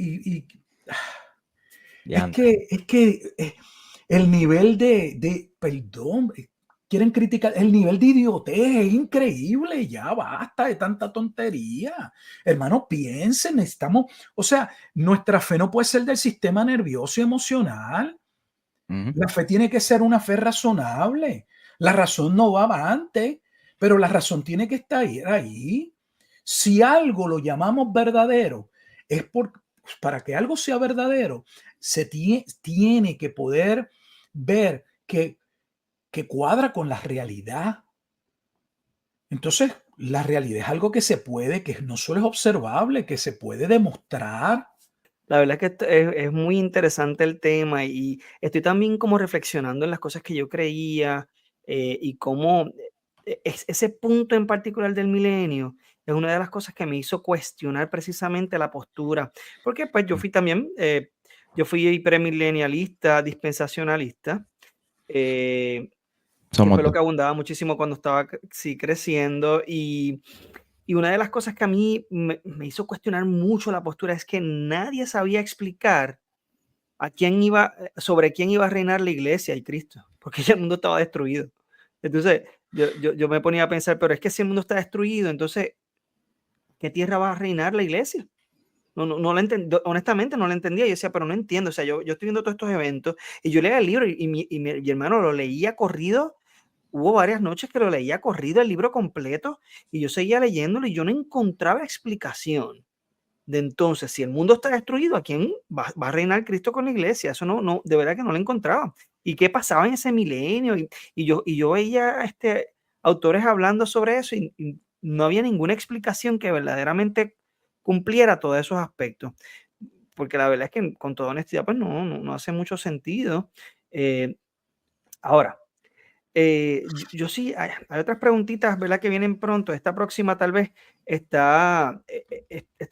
que el nivel perdón, quieren criticar, el nivel de idiotez es increíble, ya basta de tanta tontería. Hermano, piensen, necesitamos, o sea, nuestra fe no puede ser del sistema nervioso y emocional. La fe tiene que ser una fe razonable. La razón no va antes, pero la razón tiene que estar ahí. Si algo lo llamamos verdadero, es para que algo sea verdadero, se tiene que poder ver que cuadra con la realidad. Entonces, la realidad es algo que se puede, que no solo es observable, que se puede demostrar. La verdad es que es muy interesante el tema y estoy también como reflexionando en las cosas que yo creía y cómo ese punto en particular del milenio es una de las cosas que me hizo cuestionar precisamente la postura, porque pues yo fui también, yo fui premilenialista, dispensacionalista, eh, que Somos fue lo dos. que abundaba muchísimo cuando estaba sí, creciendo y una de las cosas que a mí me hizo cuestionar mucho la postura es que nadie sabía explicar a quién iba, sobre quién iba a reinar la iglesia y Cristo, porque ya el mundo estaba destruido. Entonces, yo me ponía a pensar, pero es que si el mundo está destruido, entonces, ¿qué tierra va a reinar la iglesia? No la honestamente no la entendía. Yo decía, pero no entiendo. O sea, yo estoy viendo todos estos eventos y yo leía el libro y mi hermano lo leía corrido. Hubo varias noches que lo leía corrido el libro completo y yo seguía leyéndolo y yo no encontraba explicación de entonces, si el mundo está destruido, ¿a quién va a reinar Cristo con la iglesia? Eso de verdad que no lo encontraba. ¿Y qué pasaba en ese milenio? Y yo veía autores hablando sobre eso y no había ninguna explicación que verdaderamente cumpliera todos esos aspectos. Porque la verdad es que con toda honestidad, pues no hace mucho sentido. Eh, ahora, yo sí, hay otras preguntitas, ¿verdad? Que vienen pronto. Esta próxima tal vez está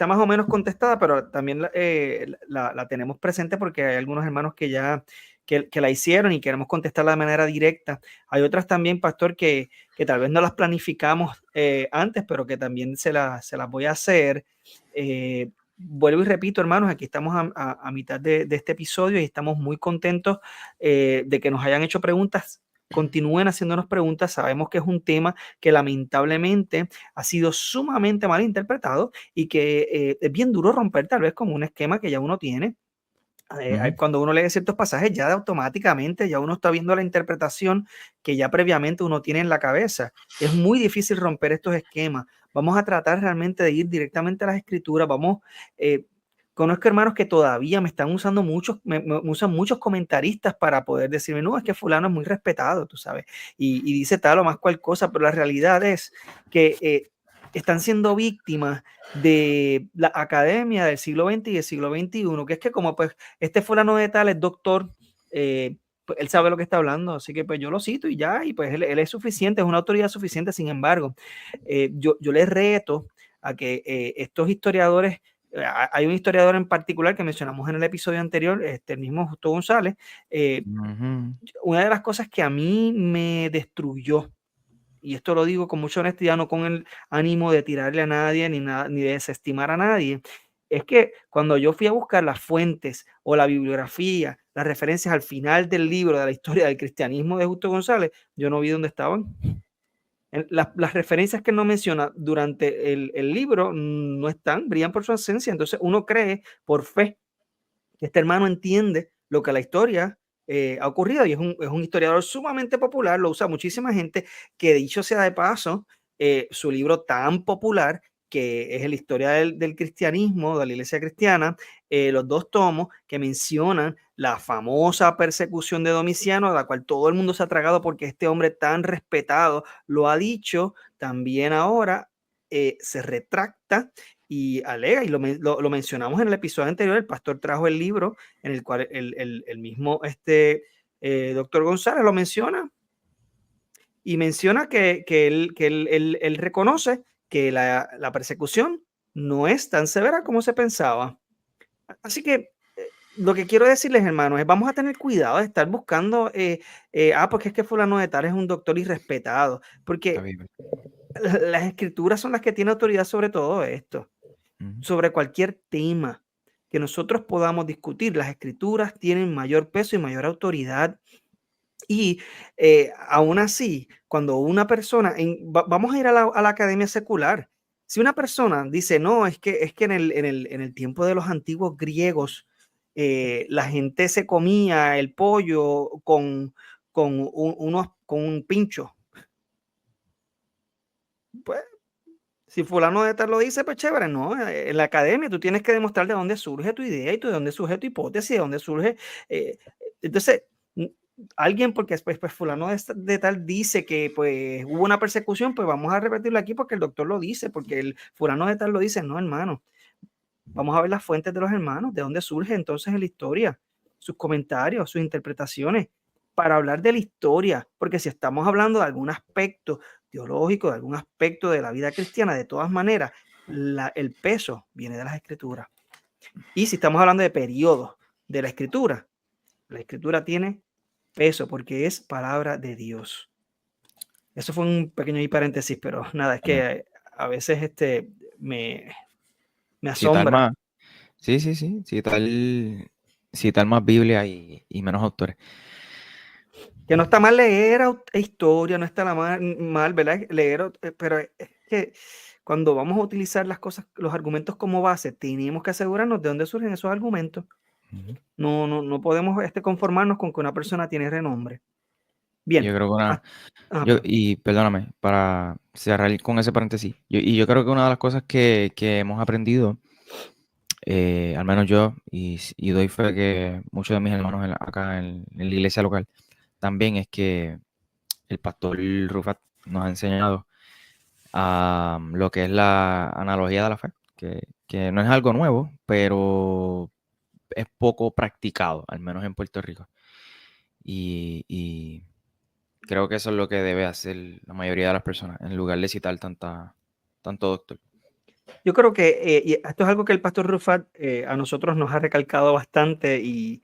más o menos contestada, pero también la tenemos presente porque hay algunos hermanos que ya que la hicieron y queremos contestarla de manera directa. Hay otras también, pastor, que tal vez no las planificamos antes, pero que también se las voy a hacer. Vuelvo y repito, hermanos, aquí estamos a mitad de este episodio y estamos muy contentos de que nos hayan hecho preguntas. Continúen haciéndonos preguntas. Sabemos que es un tema que lamentablemente ha sido sumamente mal interpretado y que es bien duro romper tal vez con un esquema que ya uno tiene. Cuando uno lee ciertos pasajes, ya automáticamente ya uno está viendo la interpretación que ya previamente uno tiene en la cabeza. Es muy difícil romper estos esquemas. Vamos a tratar realmente de ir directamente a las escrituras. Conozco hermanos que todavía me están usando me usan muchos comentaristas para poder decirme, no, es que fulano es muy respetado, tú sabes, y dice tal o más cual cosa, pero la realidad es que están siendo víctimas de la academia del siglo XX y del siglo XXI, que es que como pues este fulano de tal es doctor, pues él sabe lo que está hablando, así que pues yo lo cito y ya, y pues él es suficiente, es una autoridad suficiente. Sin embargo, yo les reto a que estos historiadores, hay un historiador en particular que mencionamos en el episodio anterior, el mismo Justo González, una de las cosas que a mí me destruyó, y esto lo digo con mucha honestidad, no con el ánimo de tirarle a nadie ni de desestimar a nadie, es que cuando yo fui a buscar las fuentes o la bibliografía, las referencias al final del libro de la historia del cristianismo de Justo González, yo no vi dónde estaban. Las referencias que no menciona durante el libro no están, brillan por su ausencia. Entonces uno cree por fe que este hermano entiende lo que la historia ha ocurrido y es un historiador sumamente popular, lo usa muchísima gente, que dicho sea de paso, su libro tan popular que es la historia del cristianismo, de la iglesia cristiana, los 2 tomos que mencionan la famosa persecución de Domiciano, a la cual todo el mundo se ha tragado porque este hombre tan respetado lo ha dicho, también ahora se retracta y alega, y lo mencionamos en el episodio anterior. El pastor trajo el libro en el cual el mismo doctor González lo menciona y menciona que él reconoce que la persecución no es tan severa como se pensaba. Así que lo que quiero decirles, hermanos, es vamos a tener cuidado de estar buscando, porque es que fulano de tal es un doctor irrespetado, porque las escrituras son las que tienen autoridad sobre todo esto, sobre cualquier tema que nosotros podamos discutir. Las escrituras tienen mayor peso y mayor autoridad. Y aún así, cuando una persona, vamos a ir a la academia secular, si una persona dice, no, es que en el tiempo de los antiguos griegos, la gente se comía el pollo con un pincho, pues si fulano de tal lo dice, pues chévere, ¿no? En la academia tú tienes que demostrar de dónde surge tu idea y de dónde surge tu hipótesis, de dónde surge. Entonces, n- alguien, porque después pues fulano de tal dice que pues hubo una persecución, pues vamos a repetirlo aquí porque el doctor lo dice, porque el fulano de tal lo dice, no, hermano. Vamos a ver las fuentes de los hermanos, de dónde surge entonces en la historia, sus comentarios, sus interpretaciones, para hablar de la historia, porque si estamos hablando de algún aspecto teológico, de algún aspecto de la vida cristiana, de todas maneras, el peso viene de las escrituras. Y si estamos hablando de periodos de la escritura tiene peso porque es palabra de Dios. Eso fue un pequeño paréntesis, pero nada, es que a veces me Citar asombra. más, sí, citar más Biblia y menos autores. Que no está mal leer historia, no está mal, ¿verdad? Leer, pero es que cuando vamos a utilizar las cosas, los argumentos como base, tenemos que asegurarnos de dónde surgen esos argumentos. No podemos conformarnos con que una persona tiene renombre. Bien. Yo creo que Perdón. y perdóname, para cerrar con ese paréntesis, yo creo que una de las cosas que hemos aprendido, al menos yo, y doy fe que muchos de mis hermanos acá en la iglesia local, también es que el pastor Rufat nos ha enseñado a lo que es la analogía de la fe, que no es algo nuevo, pero es poco practicado, al menos en Puerto Rico. Y creo que eso es lo que debe hacer la mayoría de las personas, en lugar de citar tanto doctor. Yo creo que y esto es algo que el pastor Rufat a nosotros nos ha recalcado bastante y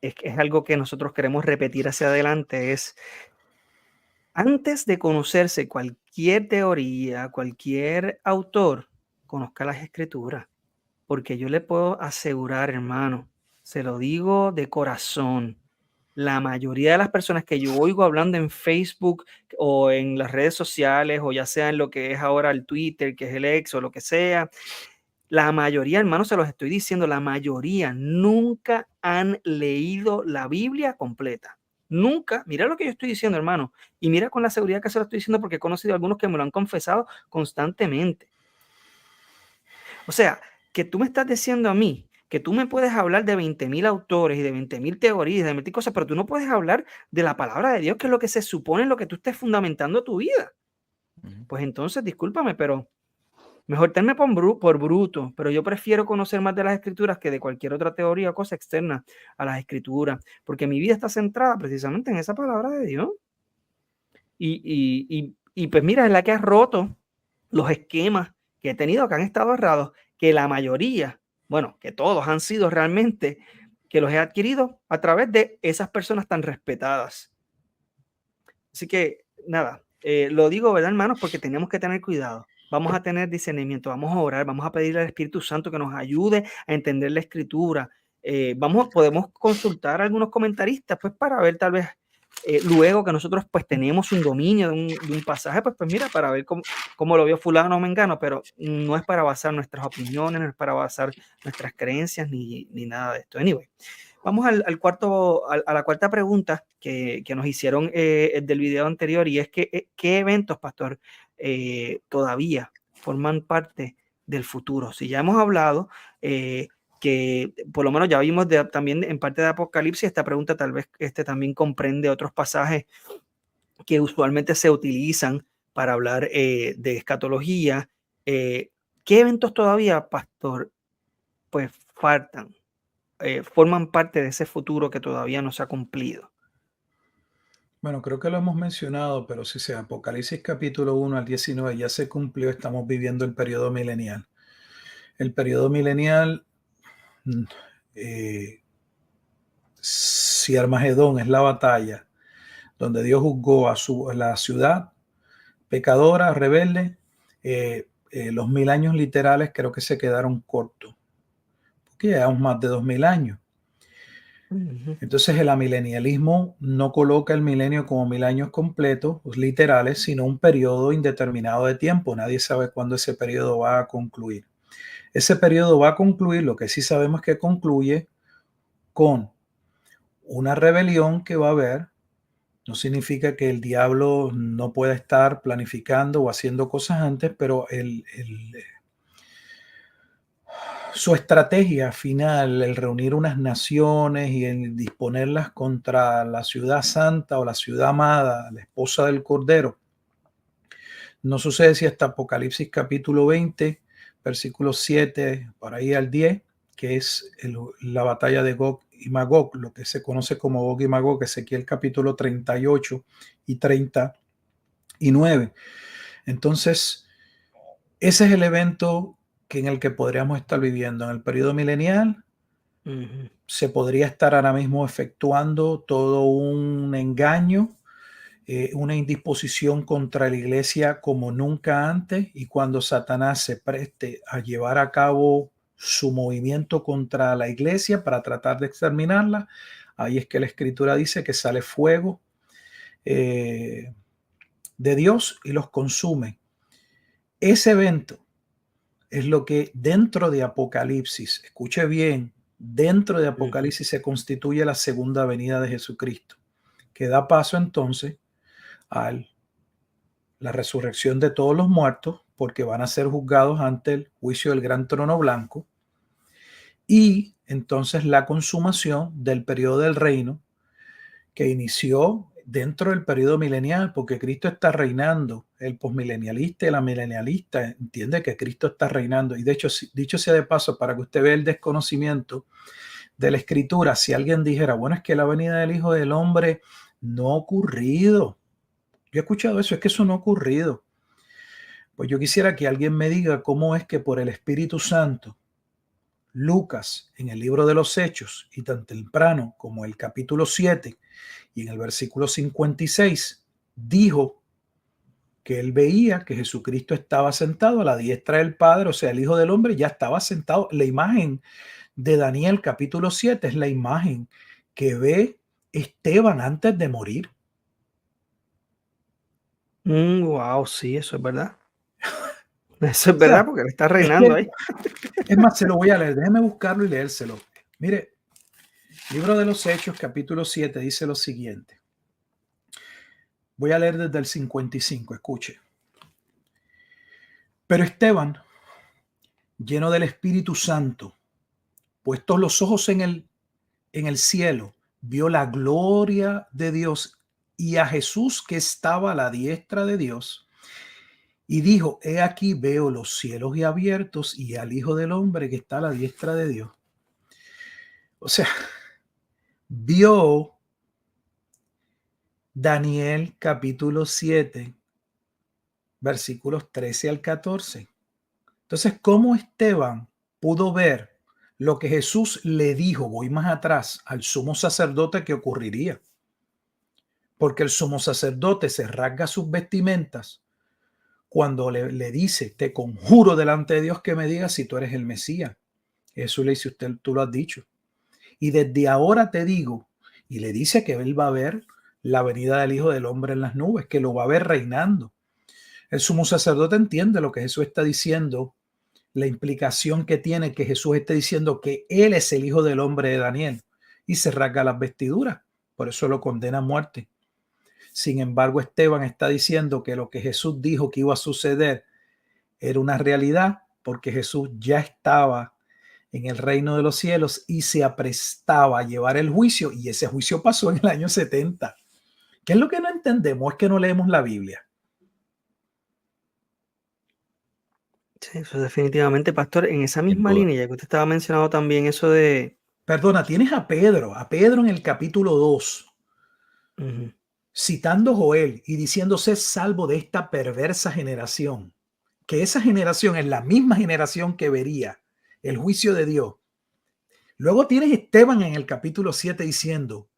es algo que nosotros queremos repetir hacia adelante, es antes de conocerse cualquier teoría, cualquier autor, conozca las escrituras, porque yo le puedo asegurar, hermano, se lo digo de corazón, la mayoría de las personas que yo oigo hablando en Facebook o en las redes sociales, o ya sea en lo que es ahora el Twitter, que es el X o lo que sea, la mayoría, hermano, se los estoy diciendo, la mayoría nunca han leído la Biblia completa. Nunca, mira lo que yo estoy diciendo, hermano, y mira con la seguridad que se lo estoy diciendo porque he conocido a algunos que me lo han confesado constantemente. O sea, que tú me estás diciendo a mí que tú me puedes hablar de 20.000 autores y de 20.000 teorías, de 20.000 cosas, pero tú no puedes hablar de la palabra de Dios, que es lo que se supone en lo que tú estés fundamentando tu vida. Pues entonces, discúlpame, pero mejor tenme por bruto, pero yo prefiero conocer más de las escrituras que de cualquier otra teoría o cosa externa a las escrituras, porque mi vida está centrada precisamente en esa palabra de Dios. Y pues mira, es la que ha roto los esquemas que he tenido, que han estado errados, que la mayoría, bueno, que todos han sido realmente, que los he adquirido a través de esas personas tan respetadas. Así que nada, lo digo, ¿verdad, hermanos? Porque tenemos que tener cuidado. Vamos a tener discernimiento, vamos a orar, vamos a pedirle al Espíritu Santo que nos ayude a entender la Escritura. Podemos consultar a algunos comentaristas, pues para ver tal vez luego que nosotros pues tenemos un dominio de un pasaje, pues mira, para ver cómo lo vio fulano o mengano, pero no es para basar nuestras opiniones, no es para basar nuestras creencias ni nada de esto. Anyway. Vamos a la cuarta pregunta que nos hicieron del video anterior, y es que ¿qué eventos, pastor, todavía forman parte del futuro? Si ya hemos hablado que por lo menos ya vimos también en parte de Apocalipsis, esta pregunta tal vez también comprende otros pasajes que usualmente se utilizan para hablar de escatología. ¿Qué eventos todavía, pastor, pues faltan? Forman parte de ese futuro que todavía no se ha cumplido. Bueno, creo que lo hemos mencionado, pero si sea Apocalipsis capítulo 1 al 19 ya se cumplió, estamos viviendo el periodo milenial. El periodo milenial, si Armagedón es la batalla donde Dios juzgó a la ciudad pecadora, rebelde, los 1000 años literales creo que se quedaron cortos, porque llevamos más de 2000 años. Entonces el amilenialismo no coloca el milenio como 1000 años completos, literales, sino un periodo indeterminado de tiempo. Nadie sabe cuándo ese periodo va a concluir. Ese periodo va a concluir, lo que sí sabemos es que concluye con una rebelión que va a haber. No significa que el diablo no pueda estar planificando o haciendo cosas antes, pero su estrategia final, el reunir unas naciones y el disponerlas contra la ciudad santa o la ciudad amada, la esposa del Cordero, no sucede si hasta Apocalipsis capítulo 20, versículos 7, por ahí al 10, que es la batalla de Gog y Magog, lo que se conoce como Gog y Magog, Ezequiel capítulo 38 y 39. Entonces, ese es el evento en el que podríamos estar viviendo. En el periodo milenial, se podría estar ahora mismo efectuando todo un engaño, una indisposición contra la iglesia como nunca antes, y cuando Satanás se preste a llevar a cabo su movimiento contra la iglesia para tratar de exterminarla, ahí es que la escritura dice que sale fuego de Dios y los consume. Ese evento es lo que dentro de Apocalipsis, escuche bien, dentro de Apocalipsis se constituye la segunda venida de Jesucristo, que da paso entonces a la resurrección de todos los muertos, porque van a ser juzgados ante el juicio del gran trono blanco, y entonces la consumación del periodo del reino que inició dentro del periodo milenial, porque Cristo está reinando. El posmilenialista y la milenialista entiende que Cristo está reinando. Y de hecho, dicho sea de paso, para que usted vea el desconocimiento de la escritura, si alguien dijera, bueno, es que la venida del Hijo del Hombre no ha ocurrido. Yo he escuchado eso, es que eso no ha ocurrido. Pues yo quisiera que alguien me diga cómo es que por el Espíritu Santo, Lucas, en el libro de los Hechos, y tan temprano como el capítulo 7, y en el versículo 56, dijo que él veía que Jesucristo estaba sentado a la diestra del Padre, o sea, el Hijo del Hombre ya estaba sentado. La imagen de Daniel capítulo 7 es la imagen que ve Esteban antes de morir. Wow, sí, eso es verdad. Eso es O sea, verdad, porque él está reinando ahí. Es más, se lo voy a leer, déjeme buscarlo y leérselo. Mire, libro de los Hechos, capítulo 7, dice lo siguiente. Voy a leer desde el 55, escuche. Pero Esteban, lleno del Espíritu Santo, puestos los ojos en el cielo, vio la gloria de Dios y a Jesús que estaba a la diestra de Dios, y dijo, he aquí veo los cielos y abiertos y al Hijo del Hombre que está a la diestra de Dios. O sea, vio Daniel capítulo 7, versículos 13 al 14. Entonces, ¿cómo Esteban pudo ver lo que Jesús le dijo, voy más atrás, al sumo sacerdote que ocurriría? Porque el sumo sacerdote se rasga sus vestimentas cuando le dice, te conjuro delante de Dios que me digas si tú eres el Mesías. Jesús le dice, tú lo has dicho. Y desde ahora te digo, y le dice que él va a ver la venida del Hijo del Hombre en las nubes, que lo va a ver reinando. El sumo sacerdote entiende lo que Jesús está diciendo, la implicación que tiene que Jesús esté diciendo que él es el Hijo del Hombre de Daniel, y se rasga las vestiduras, por eso lo condena a muerte. Sin embargo, Esteban está diciendo que lo que Jesús dijo que iba a suceder era una realidad, porque Jesús ya estaba en el reino de los cielos y se aprestaba a llevar el juicio, y ese juicio pasó en el año 70. ¿Qué es lo que no entendemos? Es que no leemos la Biblia. Sí, eso definitivamente, pastor, en esa misma línea, ya que usted estaba mencionando también eso de... Perdona, tienes a Pedro en el capítulo 2, citando Joel y diciéndose salvo de esta perversa generación, que esa generación es la misma generación que vería el juicio de Dios. Luego tienes Esteban en el capítulo 7 diciendo,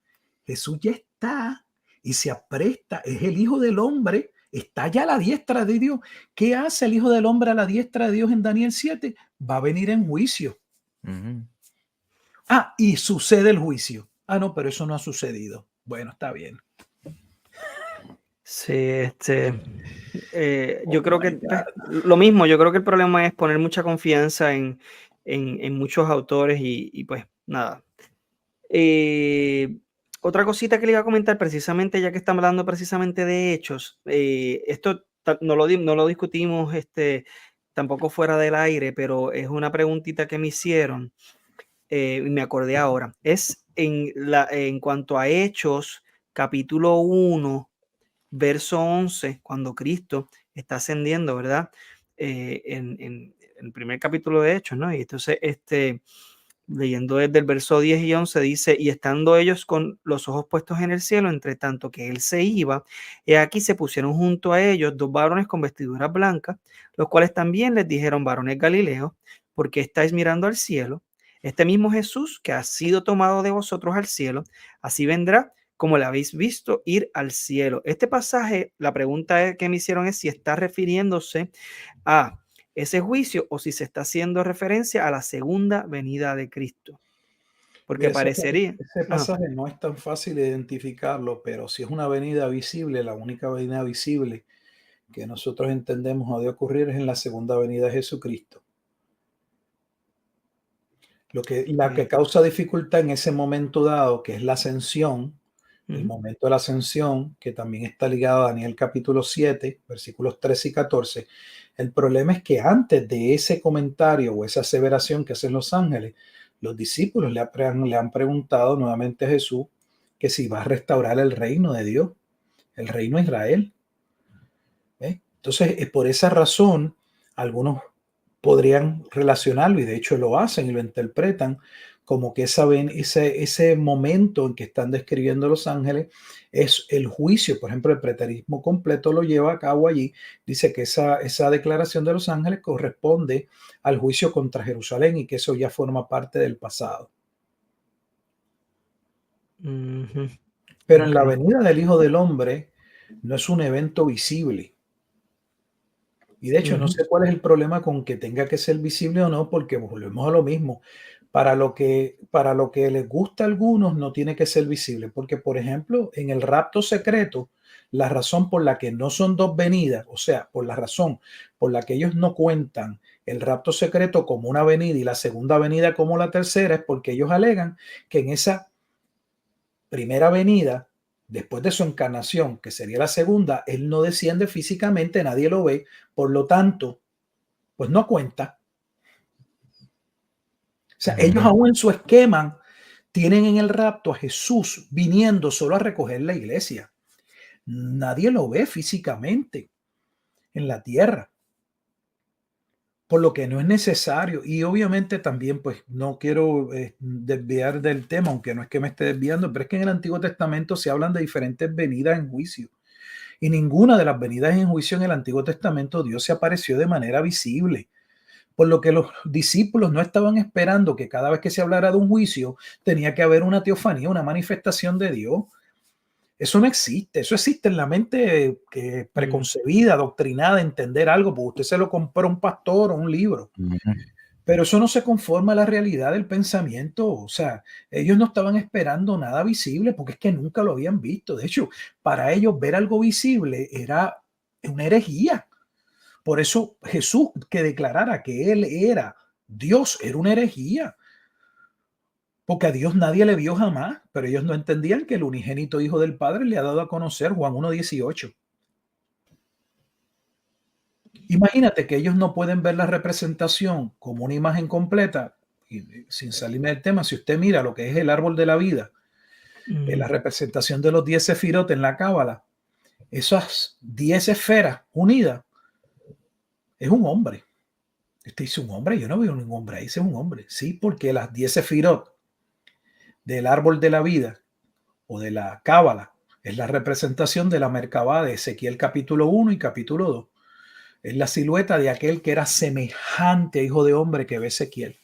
Jesús ya está y se apresta, es el Hijo del Hombre, está ya a la diestra de Dios. ¿Qué hace el Hijo del Hombre a la diestra de Dios en Daniel 7? Va a venir en juicio. Y sucede el juicio. No, pero eso no ha sucedido. Bueno, está bien. Sí, yo creo que lo mismo, yo creo que el problema es poner mucha confianza en muchos autores y pues nada. Otra cosita que le iba a comentar precisamente, ya que estamos hablando precisamente de hechos, esto no lo discutimos tampoco fuera del aire, pero es una preguntita que me hicieron y me acordé ahora. Es en cuanto a Hechos, capítulo 1, verso 11, cuando Cristo está ascendiendo, ¿verdad? el primer capítulo de Hechos, ¿no? Y entonces, leyendo desde el verso 10 y 11, dice, y estando ellos con los ojos puestos en el cielo, entre tanto que él se iba, he aquí se pusieron junto a ellos 2 varones con vestiduras blancas, los cuales también les dijeron, varones Galileos, ¿por qué estáis mirando al cielo? Este mismo Jesús que ha sido tomado de vosotros al cielo, así vendrá como le habéis visto ir al cielo. Este pasaje, la pregunta que me hicieron es si está refiriéndose a ese juicio o si se está haciendo referencia a la segunda venida de Cristo. Porque Mira, parecería. ese pasaje no es tan fácil identificarlo, pero si es una venida visible, la única venida visible que nosotros entendemos ha de ocurrir es en la segunda venida de Jesucristo. La que causa dificultad en ese momento dado, que es la ascensión, el momento de la ascensión, que también está ligado a Daniel capítulo 7, versículos 13 y 14. El problema es que antes de ese comentario o esa aseveración que hacen los ángeles, los discípulos le han preguntado nuevamente a Jesús que si va a restaurar el reino de Dios, el reino de Israel. Entonces, por esa razón, algunos podrían relacionarlo, y de hecho lo hacen y lo interpretan como que ese momento en que están describiendo los ángeles es el juicio. Por ejemplo, el preterismo completo lo lleva a cabo allí. Dice que esa declaración de los ángeles corresponde al juicio contra Jerusalén y que eso ya forma parte del pasado. Pero en la venida del Hijo del Hombre no es un evento visible. Y de hecho, no sé cuál es el problema con que tenga que ser visible o no, porque volvemos a lo mismo. Para lo que les gusta a algunos, no tiene que ser visible. Porque, por ejemplo, en el rapto secreto, la razón por la que no son 2 venidas, o sea, por la razón por la que ellos no cuentan el rapto secreto como una venida y la segunda venida como la tercera, es porque ellos alegan que en esa primera venida, después de su encarnación, que sería la segunda, él no desciende físicamente, nadie lo ve, por lo tanto, pues no cuenta. O sea, ellos aún en su esquema tienen en el rapto a Jesús viniendo solo a recoger la iglesia. Nadie lo ve físicamente en la tierra, por lo que no es necesario. Y obviamente también, pues no quiero desviar del tema, aunque no es que me esté desviando, pero es que en el Antiguo Testamento se hablan de diferentes venidas en juicio. Y ninguna de las venidas en juicio en el Antiguo Testamento Dios se apareció de manera visible. Por lo que los discípulos no estaban esperando que cada vez que se hablara de un juicio tenía que haber una teofanía, una manifestación de Dios. Eso no existe. Eso existe en la mente preconcebida, doctrinada, entender algo, porque usted se lo compró a un pastor o un libro. Pero eso no se conforma a la realidad del pensamiento. O sea, ellos no estaban esperando nada visible porque es que nunca lo habían visto. De hecho, para ellos ver algo visible era una herejía. Por eso Jesús, que declarara que él era Dios, era una herejía. Porque a Dios nadie le vio jamás, pero ellos no entendían que el unigénito Hijo del Padre le ha dado a conocer, Juan 1:18. Imagínate que ellos no pueden ver la representación como una imagen completa, y sin salirme del tema, si usted mira lo que es el árbol de la vida, la representación de los 10 sefirot en la Cábala, esas 10 esferas unidas, es un hombre. Usted dice un hombre, yo no veo ningún hombre ahí, ese es un hombre. Sí, porque las 10 sefirot del árbol de la vida o de la Cábala es la representación de la Merkabá de Ezequiel capítulo 1 y capítulo 2. Es la silueta de aquel que era semejante a hijo de hombre que ve Ezequiel.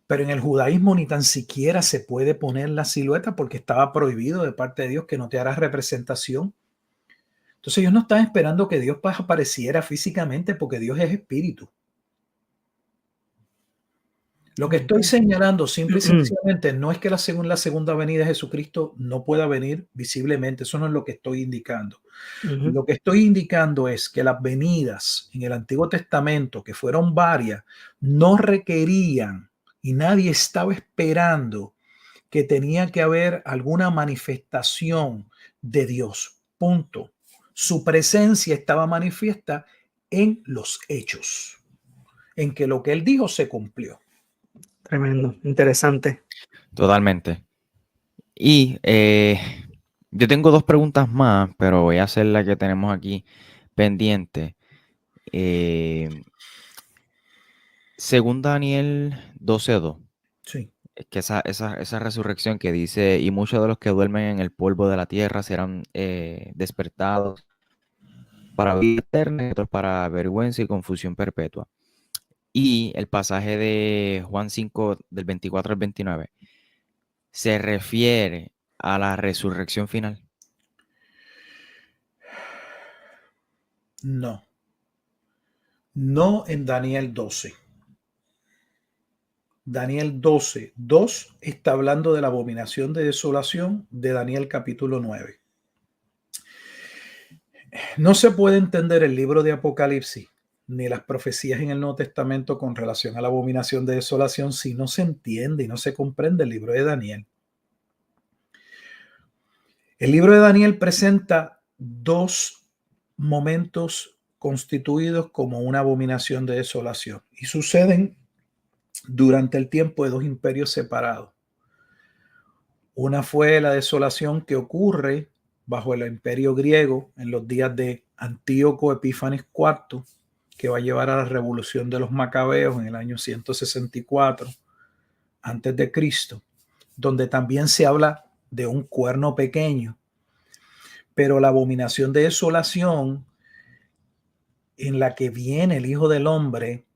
Pero en el judaísmo ni tan siquiera se puede poner la silueta porque estaba prohibido de parte de Dios que no te harás representación. Entonces ellos no están esperando que Dios apareciera físicamente porque Dios es espíritu. Lo que estoy señalando simple y sencillamente no es que la segunda venida de Jesucristo no pueda venir visiblemente. Eso no es lo que estoy indicando. Lo que estoy indicando es que las venidas en el Antiguo Testamento, que fueron varias, no requerían y nadie estaba esperando que tenía que haber alguna manifestación de Dios. Punto. Su presencia estaba manifiesta en los hechos, en que lo que él dijo se cumplió. Tremendo, interesante. Totalmente. Y yo tengo 2 preguntas más, pero voy a hacer la que tenemos aquí pendiente. Según Daniel 12:2, Sí. es que esa resurrección que dice, y muchos de los que duermen en el polvo de la tierra serán despertados para vida eterna y otros para vergüenza y confusión perpetua. Y el pasaje de Juan 5, del 24 al 29, se refiere a la resurrección final. No. No en Daniel 12. Daniel 12:2 está hablando de la abominación de desolación de Daniel capítulo 9. No se puede entender el libro de Apocalipsis ni las profecías en el Nuevo Testamento con relación a la abominación de desolación si no se entiende y no se comprende el libro de Daniel. El libro de Daniel presenta dos momentos constituidos como una abominación de desolación y suceden durante el tiempo de dos imperios separados. Una fue la desolación que ocurre bajo el imperio griego en los días de Antíoco Epífanes IV, que va a llevar a la revolución de los macabeos en el año 164 antes de Cristo, donde también se habla de un cuerno pequeño. Pero la abominación de desolación en la que viene el Hijo del Hombre,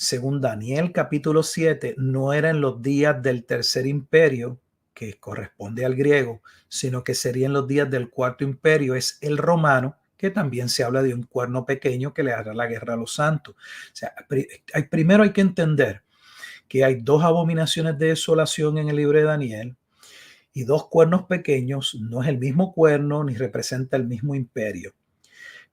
según Daniel capítulo 7, no era en los días del tercer imperio, que corresponde al griego, sino que sería en los días del cuarto imperio, es el romano, que también se habla de un cuerno pequeño que le hará la guerra a los santos. O sea, primero hay que entender que hay dos abominaciones de desolación en el libro de Daniel y dos cuernos pequeños. No es el mismo cuerno ni representa el mismo imperio,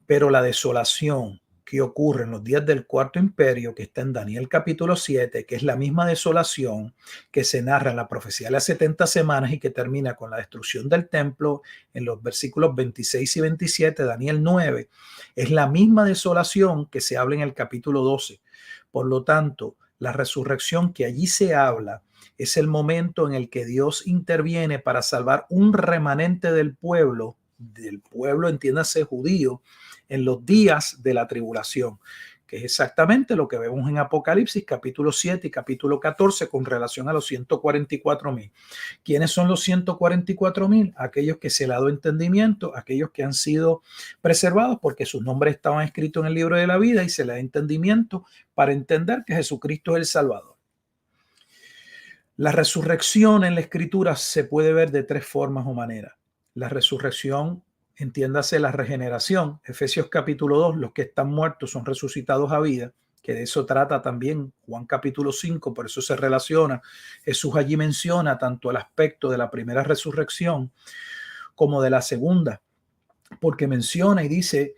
pero la desolación que ocurre en los días del cuarto imperio, que está en Daniel capítulo 7, que es la misma desolación que se narra en la profecía de las 70 semanas y que termina con la destrucción del templo en los versículos 26 y 27 de Daniel 9, es la misma desolación que se habla en el capítulo 12. Por lo tanto, la resurrección que allí se habla es el momento en el que Dios interviene para salvar un remanente del pueblo, entiéndase judío, en los días de la tribulación, que es exactamente lo que vemos en Apocalipsis capítulo 7 y capítulo 14 con relación a los 144,000. ¿Quiénes son los 144,000? Aquellos que se le ha dado entendimiento, aquellos que han sido preservados porque sus nombres estaban escritos en el libro de la vida y se le da entendimiento para entender que Jesucristo es el Salvador. La resurrección en la Escritura se puede ver de tres formas o maneras. La resurrección, entiéndase la regeneración. Efesios capítulo 2, los que están muertos son resucitados a vida, que de eso trata también Juan capítulo 5, por eso se relaciona. Jesús allí menciona tanto el aspecto de la primera resurrección como de la segunda, porque menciona y dice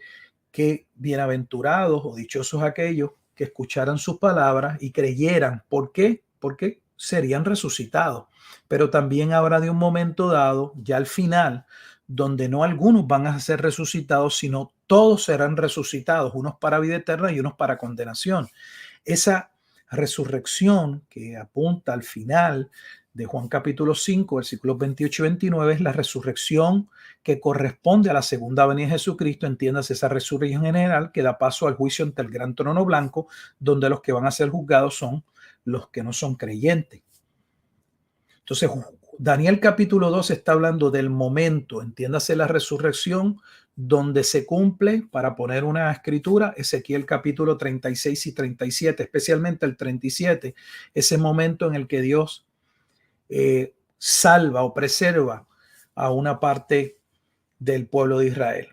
que bienaventurados o dichosos aquellos que escucharan sus palabras y creyeran. ¿Por qué? Porque serían resucitados. Pero también habrá de un momento dado, ya al final, donde no algunos van a ser resucitados, sino todos serán resucitados, unos para vida eterna y unos para condenación. Esa resurrección que apunta al final de Juan capítulo 5, versículos 28 y 29, es la resurrección que corresponde a la segunda venida de Jesucristo. Entiéndase, esa resurrección general que da paso al juicio ante el gran trono blanco, donde los que van a ser juzgados son los que no son creyentes. Entonces, Daniel capítulo 2 está hablando del momento, entiéndase la resurrección, donde se cumple, para poner una escritura, Ezequiel capítulo 36 y 37, especialmente el 37, ese momento en el que Dios salva o preserva a una parte del pueblo de Israel.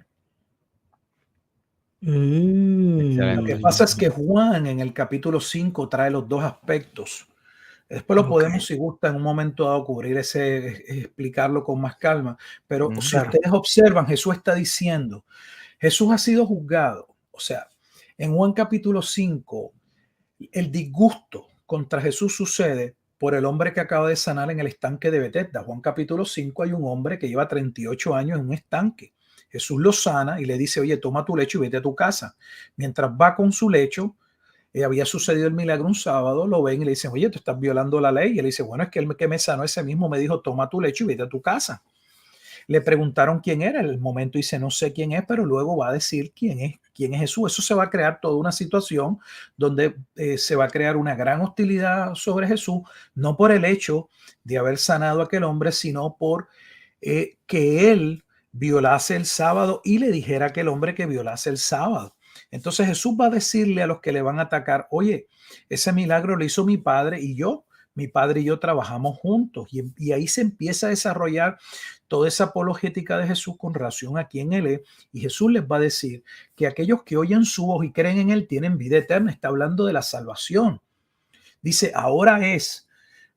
Lo que pasa es que Juan en el capítulo 5 trae los dos aspectos. Después lo podemos, si gusta, en un momento dado cubrir explicarlo con más calma. Pero si ustedes observan, Jesús está diciendo, Jesús ha sido juzgado. O sea, en Juan capítulo 5, el disgusto contra Jesús sucede por el hombre que acaba de sanar en el estanque de Betesda. Juan capítulo 5 hay un hombre que lleva 38 años en un estanque. Jesús lo sana y le dice, oye, toma tu lecho y vete a tu casa. Mientras va con su lecho, había sucedido el milagro un sábado, lo ven y le dicen, oye, tú estás violando la ley. Y él dice, bueno, es que el que me sanó ese mismo me dijo, toma tu lecho y vete a tu casa. Le preguntaron quién era. En el momento dice, no sé quién es, pero luego va a decir quién es quién es Jesús. Eso se va a crear toda una situación donde se va a crear una gran hostilidad sobre Jesús, no por el hecho de haber sanado a aquel hombre, sino por que él violase el sábado y le dijera a aquel hombre que violase el sábado. Entonces Jesús va a decirle a los que le van a atacar, oye, ese milagro lo hizo mi padre y yo. Mi padre y yo trabajamos juntos y ahí se empieza a desarrollar toda esa apologética de Jesús con relación a quién Él es. Y Jesús les va a decir que aquellos que oyen su voz y creen en Él tienen vida eterna. Está hablando de la salvación. Dice, ahora es,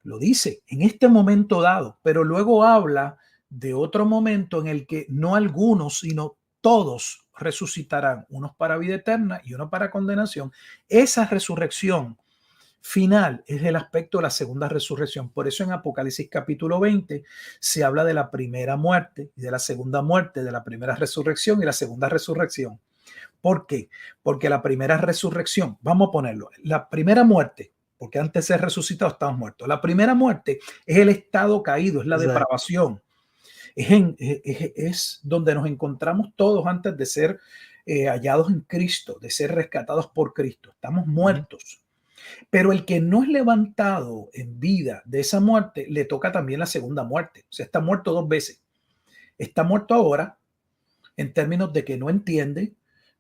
lo dice en este momento dado, pero luego habla de otro momento en el que no algunos, sino todos resucitarán, unos para vida eterna y unos para condenación. Esa resurrección final es el aspecto de la segunda resurrección. Por eso en Apocalipsis capítulo 20 se habla de la primera muerte y de la segunda muerte, de la primera resurrección y la segunda resurrección. ¿Por qué? Porque la primera resurrección, vamos a ponerlo, la primera muerte, porque antes de ser resucitado estamos muertos. La primera muerte es el estado caído, es la depravación. Es donde nos encontramos todos antes de ser hallados en Cristo, de ser rescatados por Cristo. Estamos muertos. Pero el que no es levantado en vida de esa muerte, le toca también la segunda muerte. O sea, está muerto dos veces. Está muerto ahora, en términos de que no entiende,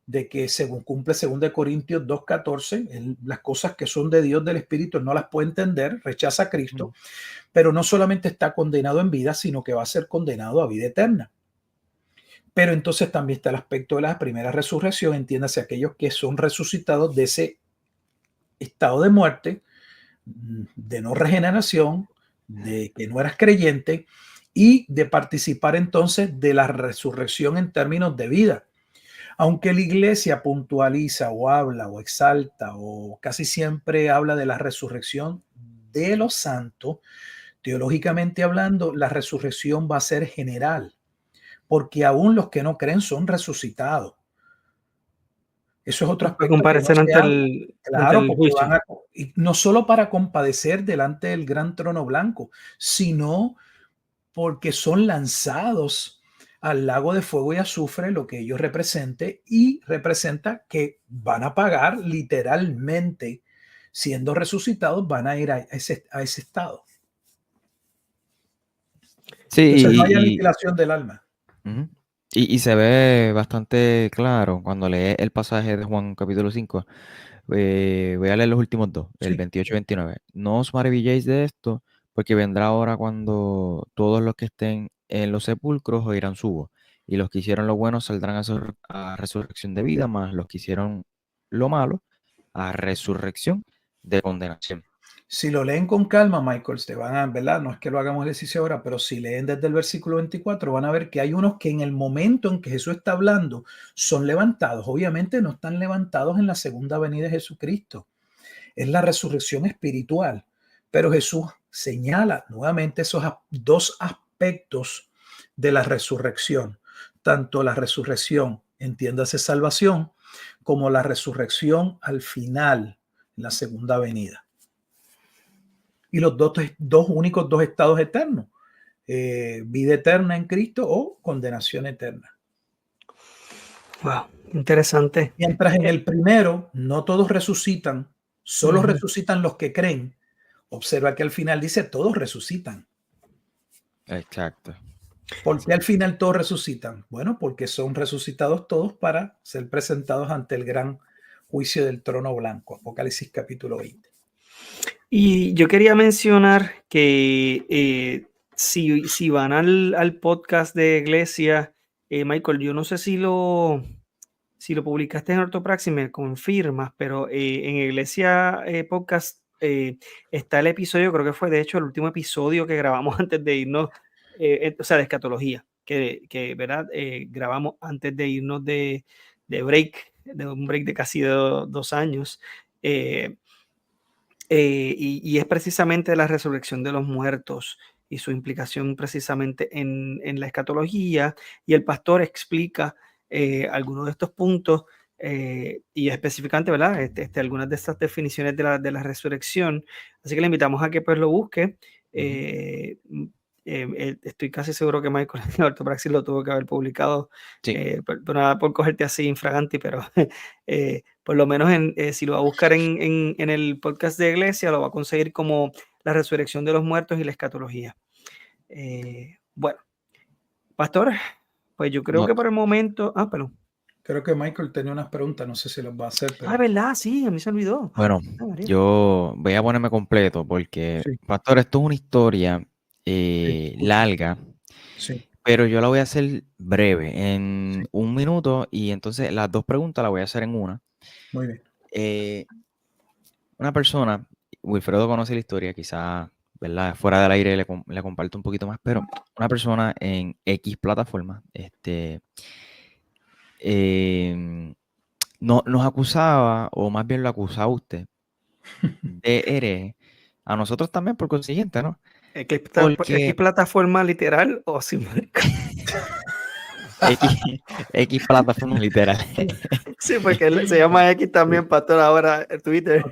de que según cumple 2 Corintios 2:14, las cosas que son de Dios del Espíritu no las puede entender, rechaza a Cristo, pero no solamente está condenado en vida, sino que va a ser condenado a vida eterna. Pero entonces también está el aspecto de la primera resurrección, entiéndase aquellos que son resucitados de ese estado de muerte, de no regeneración, de que no eras creyente y de participar entonces de la resurrección en términos de vida. Aunque la iglesia puntualiza o habla o exalta o casi siempre habla de la resurrección de los santos, teológicamente hablando, la resurrección va a ser general, porque aún los que no creen son resucitados. Eso es otro aspecto. Comparecer ante el, claro, ante el porque juicio. y no solo para compadecer delante del gran trono blanco, sino porque son lanzados al lago de fuego y azufre, lo que ellos represente, y representa que van a pagar literalmente, siendo resucitados, van a ir a ese estado. Sí, Entonces no hay aniquilación del alma. Y se ve bastante claro cuando lee el pasaje de Juan capítulo 5. Voy a leer los últimos dos, el 28 y 29. No os maravilléis de esto, porque vendrá hora cuando todos los que estén en los sepulcros oirán su voz, y los que hicieron lo bueno saldrán a resurrección de vida, más los que hicieron lo malo a resurrección de condenación. Si lo leen con calma, Michael, te van a, ¿verdad? No es que lo hagamos ejercicio ahora, pero si leen desde el versículo 24, van a ver que hay unos que en el momento en que Jesús está hablando son levantados. Obviamente no están levantados en la segunda venida de Jesucristo. Es la resurrección espiritual. Pero Jesús señala nuevamente esos dos aspectos de la resurrección. Tanto la resurrección, entiéndase salvación, como la resurrección al final, en la segunda venida. Y los únicos dos estados eternos, vida eterna en Cristo o condenación eterna. Wow, interesante. Mientras en el primero no todos resucitan, solo resucitan los que creen. Observa que al final dice todos resucitan. Exacto. ¿Por qué al final todos resucitan? Bueno, porque son resucitados todos para ser presentados ante el gran juicio del trono blanco. Apocalipsis capítulo 20. Y yo quería mencionar que si van al podcast de Iglesia, Michael, yo no sé si lo publicaste en Ortopraxis, me confirmas, pero en Iglesia Podcast está el episodio, creo que fue de hecho el último episodio que grabamos antes de irnos, o sea, de escatología, que ¿verdad? Grabamos antes de irnos de un break de casi 2 años. Y es precisamente la resurrección de los muertos y su implicación precisamente en la escatología, y el pastor explica algunos de estos puntos y específicamente, ¿verdad? Algunas de estas definiciones de la resurrección. Así que le invitamos a que pues lo busque. Estoy casi seguro que Michael en Ortopraxis lo tuvo que haber publicado, Sí. por cogerte así infraganti, pero por lo menos si lo va a buscar en el podcast de Iglesia, lo va a conseguir como La resurrección de los muertos y la escatología. Bueno, pastor, pues yo creo No, que por el momento... perdón. Creo que Michael tenía unas preguntas, no sé si las va a hacer, pero ¿Verdad? Sí, a mí se olvidó. bueno, María. yo voy a ponerme completo porque, sí, pastor, esto es una historia sí, larga, sí, pero yo la voy a hacer breve, en sí, 1 minuto, y entonces las 2 preguntas las voy a hacer en una. muy bien. Una persona, Wilfredo conoce la historia, quizás, ¿verdad? Fuera del aire le comparto un poquito más, pero una persona en X plataforma, nos acusaba, o más bien lo acusaba usted, de hereje, a nosotros también por consiguiente, ¿no? ¿X Porque plataforma literal o simbólica? X plataforma literal. Sí, porque él se llama X también, pastor, ahora en Twitter.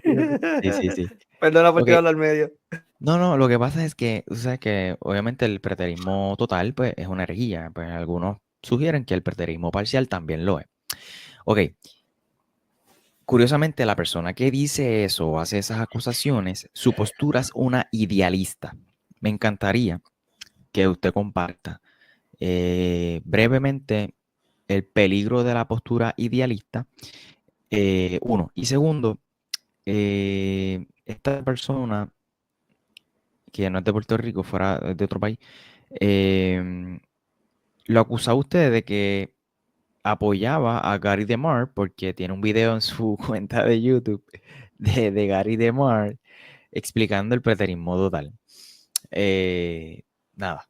Sí. Perdona por Ok. tirarlo al medio. No, lo que pasa es que, tú sabes que obviamente el preterismo total, pues, es una herejía. Pues algunos sugieren que el preterismo parcial también lo es. Ok. Curiosamente, la persona que dice eso o hace esas acusaciones, su postura es una idealista. Me encantaría que usted comparta brevemente el peligro de la postura idealista, uno. Y segundo, esta persona, que no es de Puerto Rico, fuera de otro país, lo acusaba usted de que apoyaba a Gary DeMar porque tiene un video en su cuenta de YouTube de Gary DeMar explicando el preterismo total. Nada,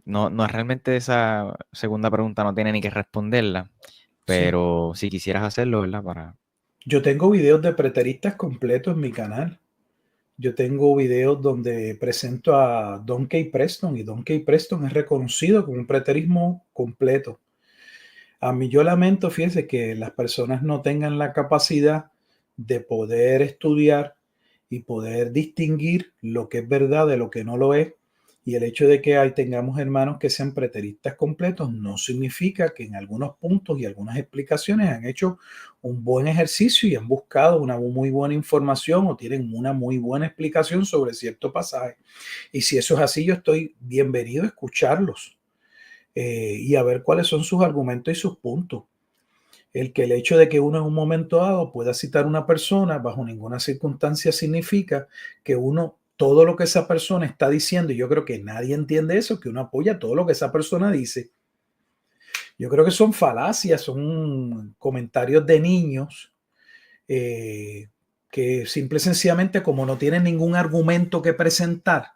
no realmente esa segunda pregunta no tiene ni que responderla, Sí. pero si quisieras hacerlo, ¿verdad? Yo tengo videos de preteristas completos en mi canal. Yo tengo videos donde presento a Don K. Preston y Don K. Preston es reconocido como un preterismo completo. A mí yo lamento, fíjese, que las personas no tengan la capacidad de poder estudiar y poder distinguir lo que es verdad de lo que no lo es. Y el hecho de que tengamos hermanos que sean preteristas completos no significa que en algunos puntos y algunas explicaciones han hecho un buen ejercicio y han buscado una muy buena información o tienen una muy buena explicación sobre cierto pasaje. Y si eso es así, yo estoy bienvenido a escucharlos y a ver cuáles son sus argumentos y sus puntos. El hecho de que uno en un momento dado pueda citar a una persona bajo ninguna circunstancia significa que uno, todo lo que esa persona está diciendo, y yo creo que nadie entiende eso, que uno apoya todo lo que esa persona dice. Yo creo que son falacias, son comentarios de niños que simple y sencillamente, como no tienen ningún argumento que presentar,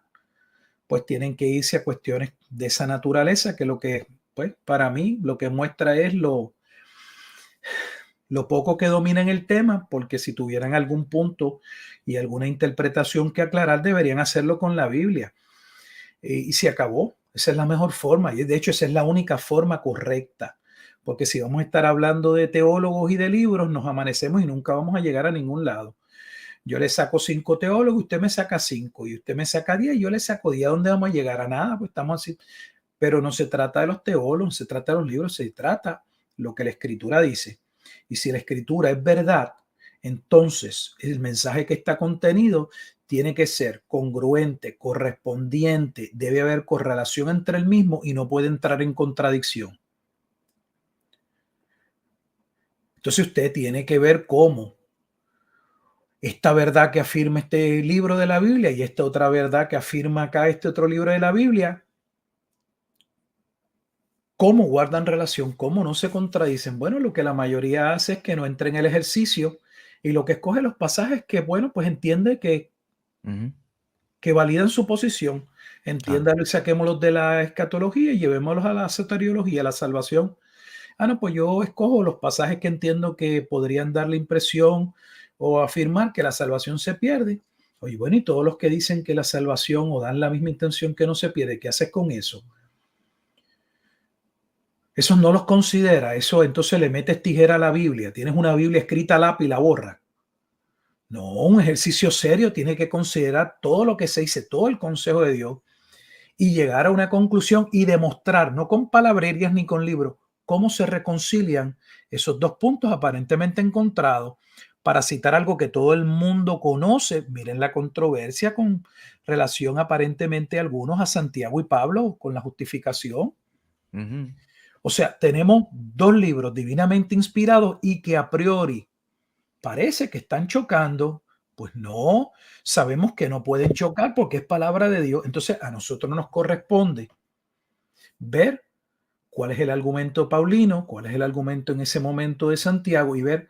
pues tienen que irse a cuestiones de esa naturaleza, que lo que, pues, para mí, lo que muestra es lo poco que dominan el tema, porque si tuvieran algún punto y alguna interpretación que aclarar, deberían hacerlo con la Biblia. Y se acabó. Esa es la mejor forma. Y de hecho, esa es la única forma correcta. Porque si vamos a estar hablando de teólogos y de libros, nos amanecemos y nunca vamos a llegar a ningún lado. Yo le saco 5 teólogos, usted me saca 5, y usted me saca 10, y yo le saco 10. ¿A dónde vamos a llegar? A nada, pues estamos así. Pero no se trata de los teólogos, no se trata de los libros, se trata lo que la Escritura dice. Y si la Escritura es verdad, entonces el mensaje que está contenido tiene que ser congruente, correspondiente, debe haber correlación entre el mismo y no puede entrar en contradicción. Entonces usted tiene que ver cómo esta verdad que afirma este libro de la Biblia y esta otra verdad que afirma acá este otro libro de la Biblia, cómo guardan relación, cómo no se contradicen. Bueno, lo que la mayoría hace es que no entre en el ejercicio y lo que escoge los pasajes que, bueno, pues entiende que validan su posición. Entiendan, saquémoslos de la escatología y llevémoslos a la soteriología, a la salvación. No, pues yo escojo los pasajes que entiendo que podrían dar la impresión o afirmar que la salvación se pierde. Oye, bueno, y todos los que dicen que la salvación o dan la misma intención que no se pierde, ¿qué haces con eso? Esos no los considera, eso entonces le metes tijera a la Biblia. Tienes una Biblia escrita a lápiz y la borra. No, un ejercicio serio tiene que considerar todo lo que se dice, todo el consejo de Dios. y llegar a una conclusión y demostrar, no con palabrerías ni con libros, cómo se reconcilian esos dos puntos aparentemente encontrados. Para citar algo que todo el mundo conoce, miren la controversia con relación aparentemente algunos a Santiago y Pablo con la justificación. Ujú. O sea, tenemos dos libros divinamente inspirados y que a priori parece que están chocando. Pues no, sabemos que no pueden chocar porque es palabra de Dios. Entonces a nosotros nos corresponde ver cuál es el argumento paulino, cuál es el argumento en ese momento de Santiago y ver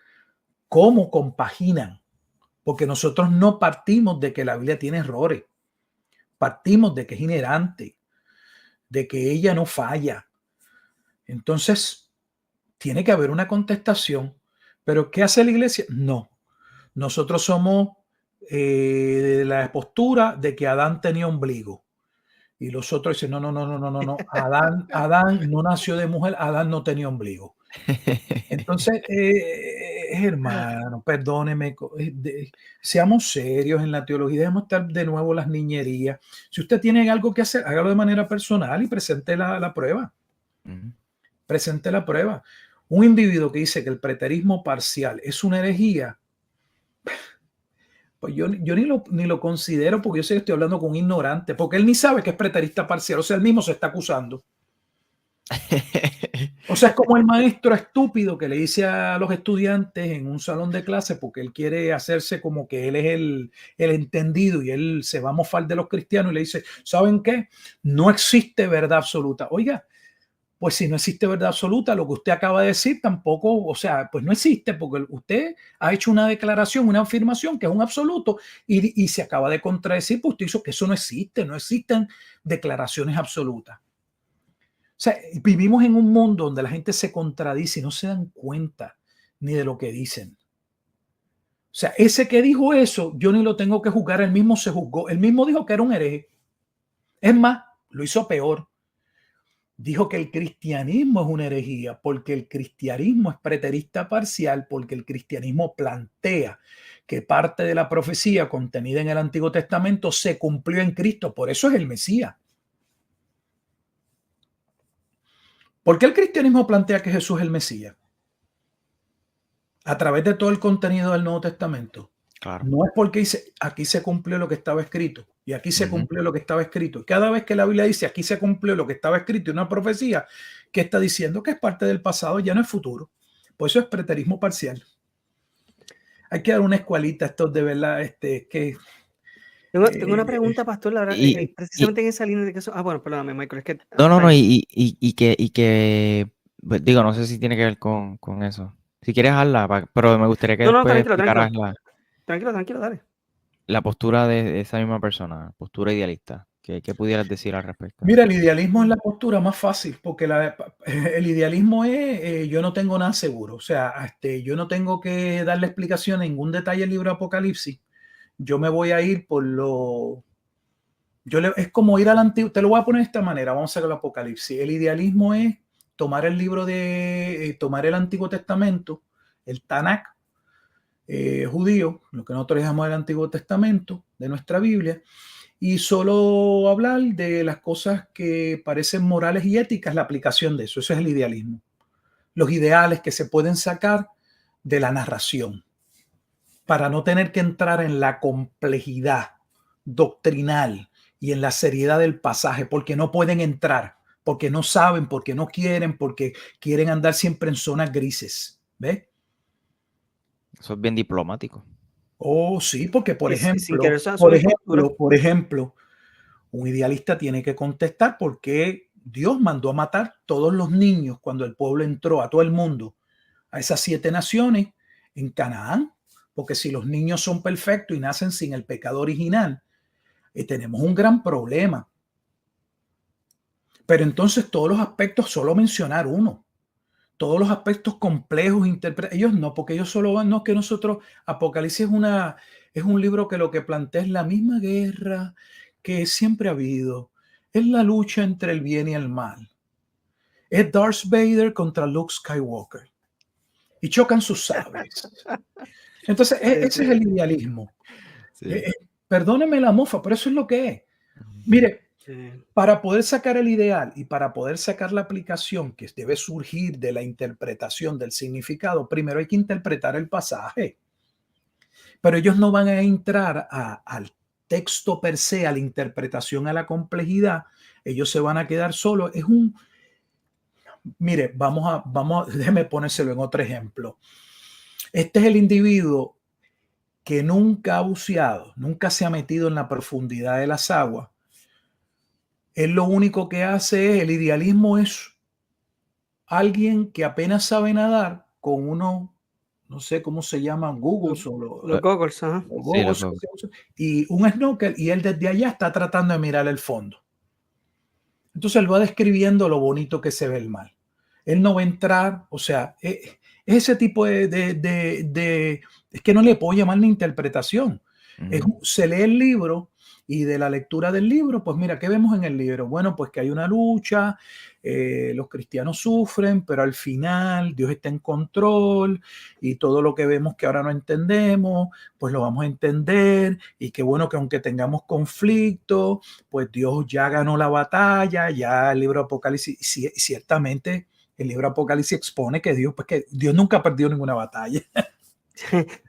cómo compaginan. Porque nosotros no partimos de que la Biblia tiene errores, partimos de que es inerrante, de que ella no falla. Entonces, tiene que haber una contestación. ¿Pero qué hace la iglesia? No. Nosotros somos de la postura de que Adán tenía ombligo. Y los otros dicen, no. Adán no nació de mujer, Adán no tenía ombligo. Entonces, hermano, perdóneme, seamos serios en la teología, dejemos estar de nuevo las niñerías. Si usted tiene algo que hacer, hágalo de manera personal y presente la prueba. Ujú. Presente la prueba. Un individuo que dice que el preterismo parcial es una herejía, pues yo ni lo considero, porque yo sé que estoy hablando con un ignorante, porque él ni sabe que es preterista parcial, o sea, él mismo se está acusando. O sea, es como el maestro estúpido que le dice a los estudiantes en un salón de clase, porque él quiere hacerse como que él es el entendido y él se va a mofar de los cristianos y le dice, ¿saben qué? No existe verdad absoluta. Oiga, pues si no existe verdad absoluta, lo que usted acaba de decir tampoco, o sea, pues no existe, porque usted ha hecho una declaración, una afirmación que es un absoluto y se acaba de contradecir, pues usted hizo que eso no existe, no existen declaraciones absolutas. O sea, vivimos en un mundo donde la gente se contradice y no se dan cuenta ni de lo que dicen. O sea, ese que dijo eso, yo ni lo tengo que juzgar, él mismo se juzgó, él mismo dijo que era un hereje. Es más, lo hizo peor. Dijo que el cristianismo es una herejía porque el cristianismo es preterista parcial, porque el cristianismo plantea que parte de la profecía contenida en el Antiguo Testamento se cumplió en Cristo, por eso es el Mesías. ¿Por qué el cristianismo plantea que Jesús es el Mesías? A través de todo el contenido del Nuevo Testamento. Claro. No es porque dice, aquí se cumplió lo que estaba escrito y aquí se Ujú. cumplió lo que estaba escrito. Cada vez que la Biblia dice, aquí se cumplió lo que estaba escrito y una profecía, que está diciendo que es parte del pasado, ya no es futuro. Por eso es preterismo parcial. Hay que dar una escuelita a estos de verdad, que... Tengo una pregunta, pastor, la verdad, Y, precisamente en esa línea de que eso. Bueno, perdóname, Michael, es que. no, y que, pues, digo, no sé si tiene que ver con eso. Si quieres hazla, pero me gustaría que No, después tranquilo, explicaras tranquilo, dale. la postura de esa misma persona, postura idealista. ¿Qué pudieras decir al respecto? Mira, el idealismo es la postura más fácil, porque el idealismo es, yo no tengo nada seguro. O sea, yo no tengo que darle explicación en ningún detalle al libro de Apocalipsis. Yo me voy a ir por lo... es como ir al antiguo... Te lo voy a poner de esta manera, vamos a ver el Apocalipsis. El idealismo es tomar el libro tomar el Antiguo Testamento, el Tanakh judío, lo que nosotros llamamos el Antiguo Testamento de nuestra Biblia, y solo hablar de las cosas que parecen morales y éticas, la aplicación de eso. Eso es el idealismo. Los ideales que se pueden sacar de la narración para no tener que entrar en la complejidad doctrinal y en la seriedad del pasaje, porque no pueden entrar, porque no saben, porque no quieren, porque quieren andar siempre en zonas grises. ¿Ves? Eso es bien diplomático. Oh, sí, porque por Sin querer ejemplo, asumir postura. por ejemplo, un idealista tiene que contestar por qué Dios mandó a matar todos los niños cuando el pueblo entró a todo el mundo, a esas 7 naciones en Canaán, porque si los niños son perfectos y nacen sin el pecado original, tenemos un gran problema. Pero entonces todos los aspectos, solo mencionar uno, todos los aspectos complejos, ellos no, porque ellos solo van, no, que nosotros, Apocalipsis es un libro que lo que plantea es la misma guerra que siempre ha habido, es la lucha entre el bien y el mal. Es Darth Vader contra Luke Skywalker y chocan sus sables. Entonces, ese es el idealismo. Sí. Perdóneme la mofa, pero eso es lo que es. Mire, Sí. Para poder sacar el ideal y para poder sacar la aplicación que debe surgir de la interpretación del significado, primero hay que interpretar el pasaje. Pero ellos no van a entrar al texto per se, a la interpretación, a la complejidad. Ellos se van a quedar solos. Mire, déjeme ponérselo en otro ejemplo. Este es el individuo que nunca ha buceado, nunca se ha metido en la profundidad de las aguas. Él lo único que hace es, el idealismo es alguien que apenas sabe nadar con uno, no sé cómo se llaman, Googles Los goggles, ajá. o Sí, goggles, y un snorkel, y él desde allá está tratando de mirar el fondo. Entonces él va describiendo lo bonito que se ve el mar. Él no va a entrar, o sea, ese tipo es que no le puedo llamar ni interpretación. Se lee el libro y de la lectura del libro, pues mira, ¿qué vemos en el libro? Bueno, pues que hay una lucha, los cristianos sufren, pero al final Dios está en control y todo lo que vemos que ahora no entendemos, pues lo vamos a entender, y qué bueno que aunque tengamos conflicto, pues Dios ya ganó la batalla, ya el libro de Apocalipsis, ciertamente el libro de Apocalipsis expone que Dios nunca ha perdido ninguna batalla.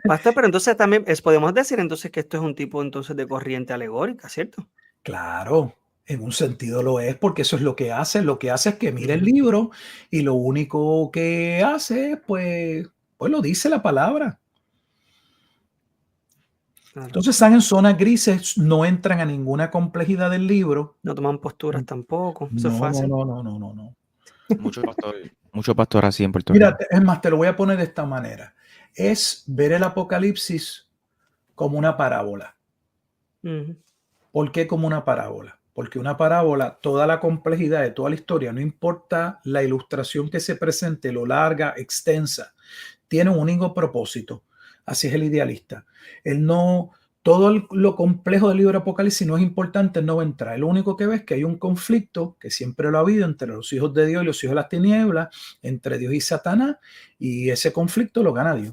Pastor, pero entonces también podemos decir entonces que esto es un tipo entonces de corriente alegórica, ¿cierto? Claro, en un sentido lo es, porque eso es lo que hace. Lo que hace es que mira el libro y lo único que hace, pues lo dice la palabra. Claro. Entonces están en zonas grises, no entran a ninguna complejidad del libro. No toman posturas tampoco. Eso es No, fácil. no. Mucho pastor así en Puerto Rico. Mira, es más, te lo voy a poner de esta manera. Es ver el Apocalipsis como una parábola. ¿Por qué como una parábola? Porque una parábola, toda la complejidad de toda la historia, no importa la ilustración que se presente, lo larga, extensa, tiene un único propósito. Así es el idealista. Él no, lo complejo del libro de Apocalipsis no es importante, él no va a entrar. Lo único que ve es que hay un conflicto, que siempre lo ha habido, entre los hijos de Dios y los hijos de las tinieblas, entre Dios y Satanás, y ese conflicto lo gana Dios.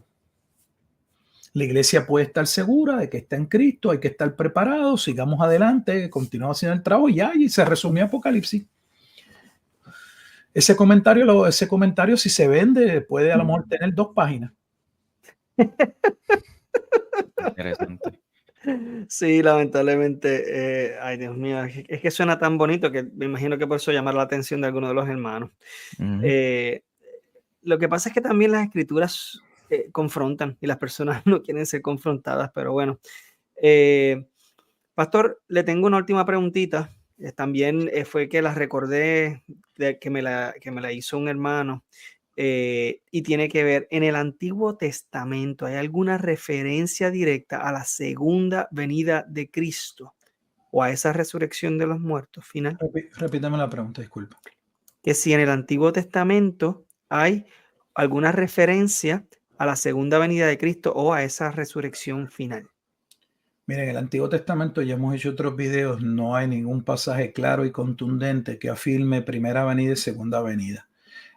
La iglesia puede estar segura de que está en Cristo, hay que estar preparado, sigamos adelante, continuamos haciendo el trabajo y se resumió Apocalipsis. Ese comentario, si se vende, puede a lo mejor tener 2 páginas. Interesante. Sí, lamentablemente, ay Dios mío, es que suena tan bonito que me imagino que por eso llamar la atención de alguno de los hermanos. Lo que pasa es que también las escrituras confrontan y las personas no quieren ser confrontadas, pero bueno. Pastor, le tengo una última preguntita. También fue que la recordé, que me la hizo un hermano, y tiene que ver, en el Antiguo Testamento, ¿hay alguna referencia directa a la segunda venida de Cristo o a esa resurrección de los muertos final? Repítame la pregunta, disculpa. Que si en el Antiguo Testamento hay alguna referencia a la segunda venida de Cristo o a esa resurrección final. Miren, en el Antiguo Testamento, ya hemos hecho otros videos, no hay ningún pasaje claro y contundente que afirme primera venida y segunda venida.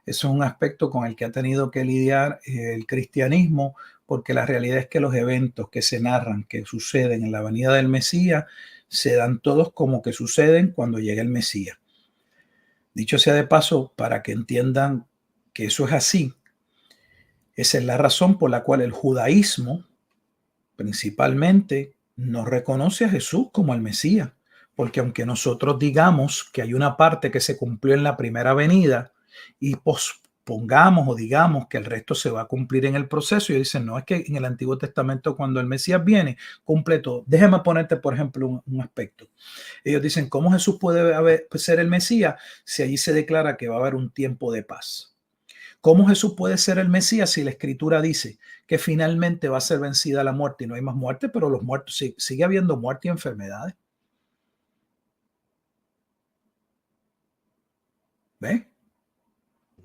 Eso es un aspecto con el que ha tenido que lidiar el cristianismo, porque la realidad es que los eventos que se narran, que suceden en la venida del Mesías, se dan todos como que suceden cuando llega el Mesías. Dicho sea de paso, para que entiendan que eso es así, esa es la razón por la cual el judaísmo, principalmente, no reconoce a Jesús como el Mesías, porque aunque nosotros digamos que hay una parte que se cumplió en la primera venida y pospongamos o digamos que el resto se va a cumplir en el proceso, y dicen, no, es que en el Antiguo Testamento cuando el Mesías viene, cumple todo. Déjame ponerte, por ejemplo, un aspecto. Ellos dicen, ¿cómo Jesús puede ser el Mesías si allí se declara que va a haber un tiempo de paz? ¿Cómo Jesús puede ser el Mesías si la Escritura dice que finalmente va a ser vencida la muerte y no hay más muerte, pero los muertos sigue habiendo muerte y enfermedades? ¿Ve?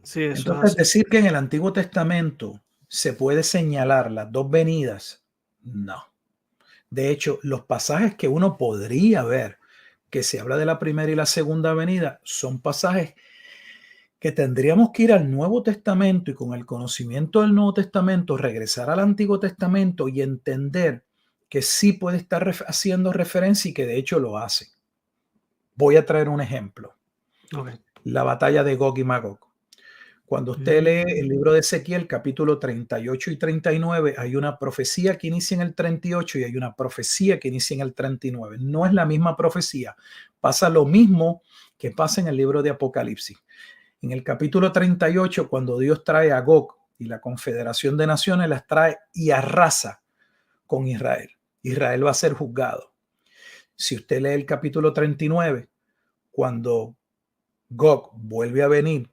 Sí, eso Entonces, es decir que en el Antiguo Testamento se puede señalar las dos venidas, no. De hecho, los pasajes que uno podría ver que se habla de la primera y la segunda venida son pasajes que tendríamos que ir al Nuevo Testamento y con el conocimiento del Nuevo Testamento regresar al Antiguo Testamento y entender que sí puede estar haciendo referencia y que de hecho lo hace. Voy a traer un ejemplo. Okay. La batalla de Gog y Magog. Cuando usted lee el libro de Ezequiel, capítulo 38 y 39, hay una profecía que inicia en el 38 y hay una profecía que inicia en el 39. No es la misma profecía. Pasa lo mismo que pasa en el libro de Apocalipsis. En el capítulo 38, cuando Dios trae a Gog y la Confederación de Naciones, las trae y arrasa con Israel. Israel va a ser juzgado. Si usted lee el capítulo 39, cuando Gog vuelve a venir,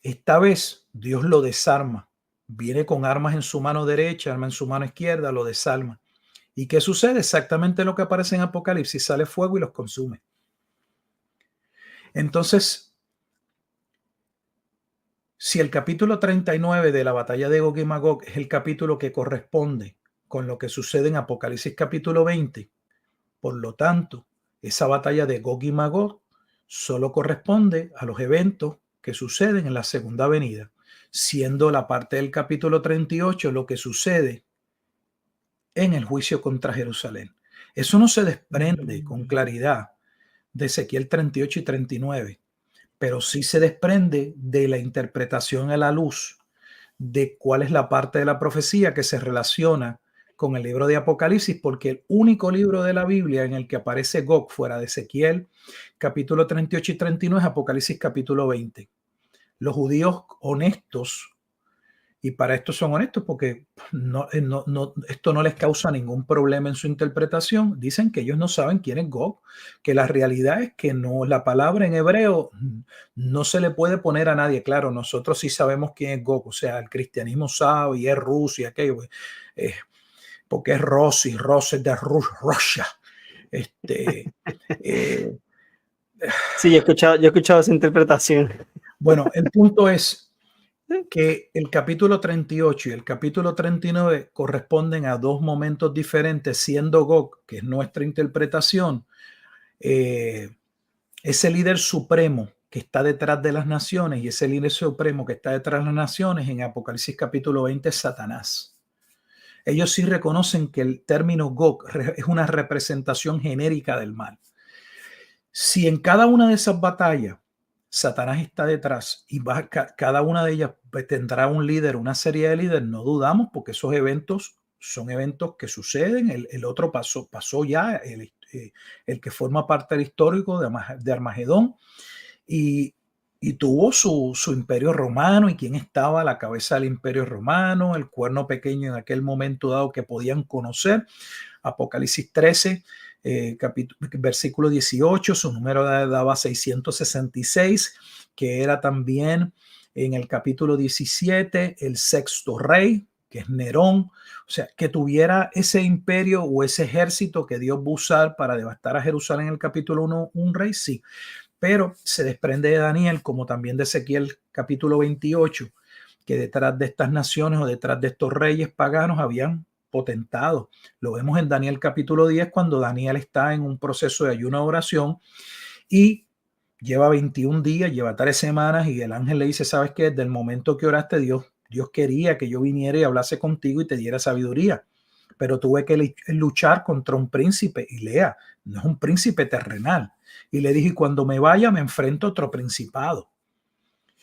esta vez Dios lo desarma. Viene con armas en su mano derecha, arma en su mano izquierda, lo desarma. ¿Y qué sucede? Exactamente lo que aparece en Apocalipsis. Sale fuego y los consume. Entonces, si el capítulo 39 de la batalla de Gog y Magog es el capítulo que corresponde con lo que sucede en Apocalipsis capítulo 20, por lo tanto, esa batalla de Gog y Magog solo corresponde a los eventos que suceden en la segunda venida, siendo la parte del capítulo 38 lo que sucede en el juicio contra Jerusalén. Eso no se desprende con claridad de Ezequiel 38 y 39, pero sí se desprende de la interpretación a la luz de cuál es la parte de la profecía que se relaciona con el libro de Apocalipsis, porque el único libro de la Biblia en el que aparece Gog fuera de Ezequiel, capítulo 38 y 39, es Apocalipsis capítulo 20. Los judíos honestos, y para esto son honestos porque esto no les causa ningún problema en su interpretación, dicen que ellos no saben quién es Gog, que la realidad es que no, la palabra en hebreo no se le puede poner a nadie. Claro, nosotros sí sabemos quién es Gog, o sea, el cristianismo sabe y es Rusia, aquello, porque es Rossi, Rose de Rusia. Sí, yo he escuchado esa interpretación. Bueno, el punto es que el capítulo 38 y el capítulo 39 corresponden a dos momentos diferentes, siendo Gog, que es nuestra interpretación, ese líder supremo que está detrás de las naciones, y ese líder supremo que está detrás de las naciones en Apocalipsis capítulo 20 es Satanás. Ellos sí reconocen que el término Gog es una representación genérica del mal. Si en cada una de esas batallas Satanás está detrás y cada una de ellas tendrá un líder, una serie de líderes, no dudamos, porque esos eventos son eventos que suceden. El otro pasó ya, el que forma parte del histórico de Armagedón, y tuvo su imperio romano, y quién estaba a la cabeza del imperio romano, el cuerno pequeño en aquel momento dado que podían conocer. Apocalipsis 13, versículo 18, su número daba 666, que era también en el capítulo 17 el sexto rey, que es Nerón. O sea, que tuviera ese imperio o ese ejército que Dios va a usar para devastar a Jerusalén en el capítulo 1, un rey, sí. Pero se desprende de Daniel, como también de Ezequiel capítulo 28, que detrás de estas naciones o detrás de estos reyes paganos habían potentado. Lo vemos en Daniel capítulo 10, cuando Daniel está en un proceso de ayuno de oración y lleva 21 días, lleva 3 semanas, y el ángel le dice: ¿sabes qué? Desde el momento que oraste, Dios quería que yo viniera y hablase contigo y te diera sabiduría, pero tuve que luchar contra un príncipe, y Lea, no es un príncipe terrenal. Y le dije: cuando me vaya me enfrento a otro principado.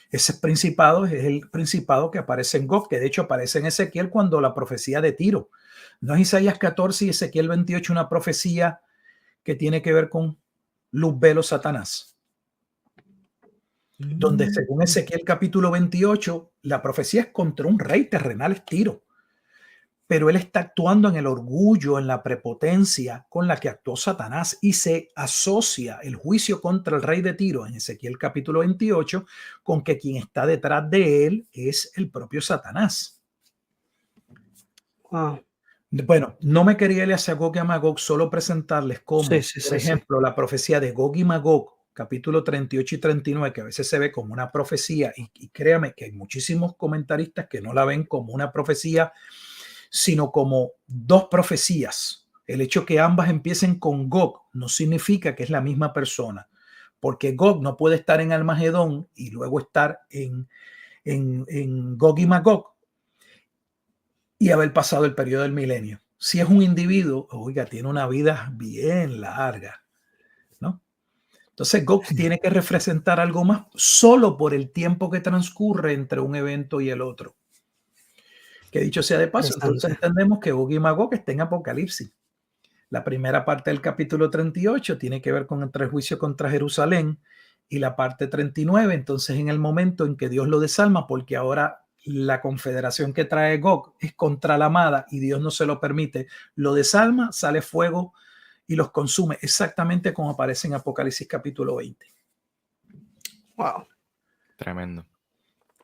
Ese principado es el principado que aparece en Gog, que de hecho aparece en Ezequiel cuando la profecía de Tiro. ¿No es Isaías 14 y Ezequiel 28 una profecía que tiene que ver con Luzbel o Satanás? Donde según Ezequiel capítulo 28, la profecía es contra un rey terrenal, es Tiro. Pero él está actuando en el orgullo, en la prepotencia con la que actuó Satanás, y se asocia el juicio contra el rey de Tiro en Ezequiel capítulo 28 con que quien está detrás de él es el propio Satanás. Wow. Bueno, no me quería ir hacia Gog y Magog, solo presentarles cómo, por ejemplo, la profecía de Gog y Magog, capítulo 38 y 39, que a veces se ve como una profecía, y créame que hay muchísimos comentaristas que no la ven como una profecía, sino como dos profecías. El hecho que ambas empiecen con Gog no significa que es la misma persona, porque Gog no puede estar en Armagedón y luego estar en Gog y Magog y haber pasado el periodo del milenio. Si es un individuo, oiga, tiene una vida bien larga, ¿no? Entonces Gog tiene que representar algo más solo por el tiempo que transcurre entre un evento y el otro. Que dicho sea de paso, entonces entendemos que Gog y Magog está en Apocalipsis. La primera parte del capítulo 38 tiene que ver con el juicio contra Jerusalén y la parte 39, entonces en el momento en que Dios lo desalma, porque ahora la confederación que trae Gog es contra la amada y Dios no se lo permite, lo desalma, sale fuego y los consume, exactamente como aparece en Apocalipsis capítulo 20. Wow. Tremendo.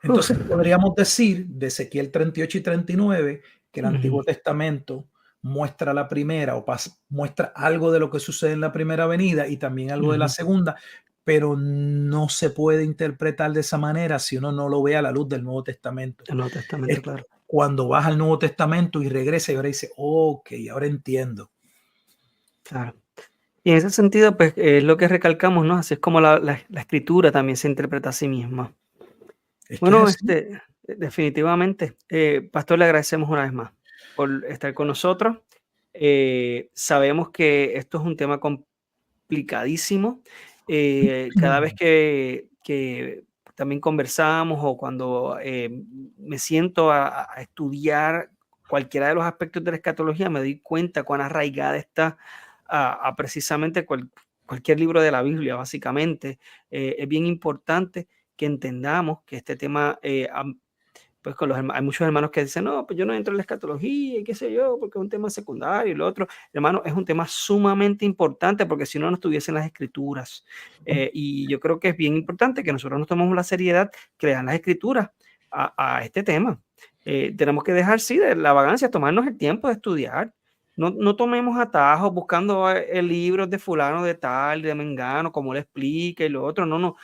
Entonces podríamos decir de Ezequiel 38 y 39 que el Antiguo Testamento muestra la primera o muestra algo de lo que sucede en la primera venida y también algo de la segunda, pero no se puede interpretar de esa manera si uno no lo ve a la luz del Nuevo Testamento. El Nuevo Testamento, claro. Cuando vas al Nuevo Testamento y regresa y ahora dice, ok, ahora entiendo. Claro. Y en ese sentido, pues es lo que recalcamos, ¿no? Así es como la escritura también se interpreta a sí misma. Bueno, definitivamente, Pastor, le agradecemos una vez más por estar con nosotros. Sabemos que esto es un tema complicadísimo. Cada vez que también conversamos o cuando me siento a estudiar cualquiera de los aspectos de la escatología, me doy cuenta cuán arraigada está a precisamente cualquier libro de la Biblia, básicamente. Es bien importante que entendamos que este tema, pues hay muchos hermanos que dicen, no, pues yo no entro en la escatología y qué sé yo, porque es un tema secundario y lo otro. Hermano, es un tema sumamente importante porque si no, no estuviesen las escrituras. Y yo creo que es bien importante que nosotros nos tomemos la seriedad que le dan las escrituras a este tema. Tenemos que dejar, sí, de la vagancia, tomarnos el tiempo de estudiar. No tomemos atajos buscando el libro de fulano de tal, de mengano, como le explica y lo otro. No.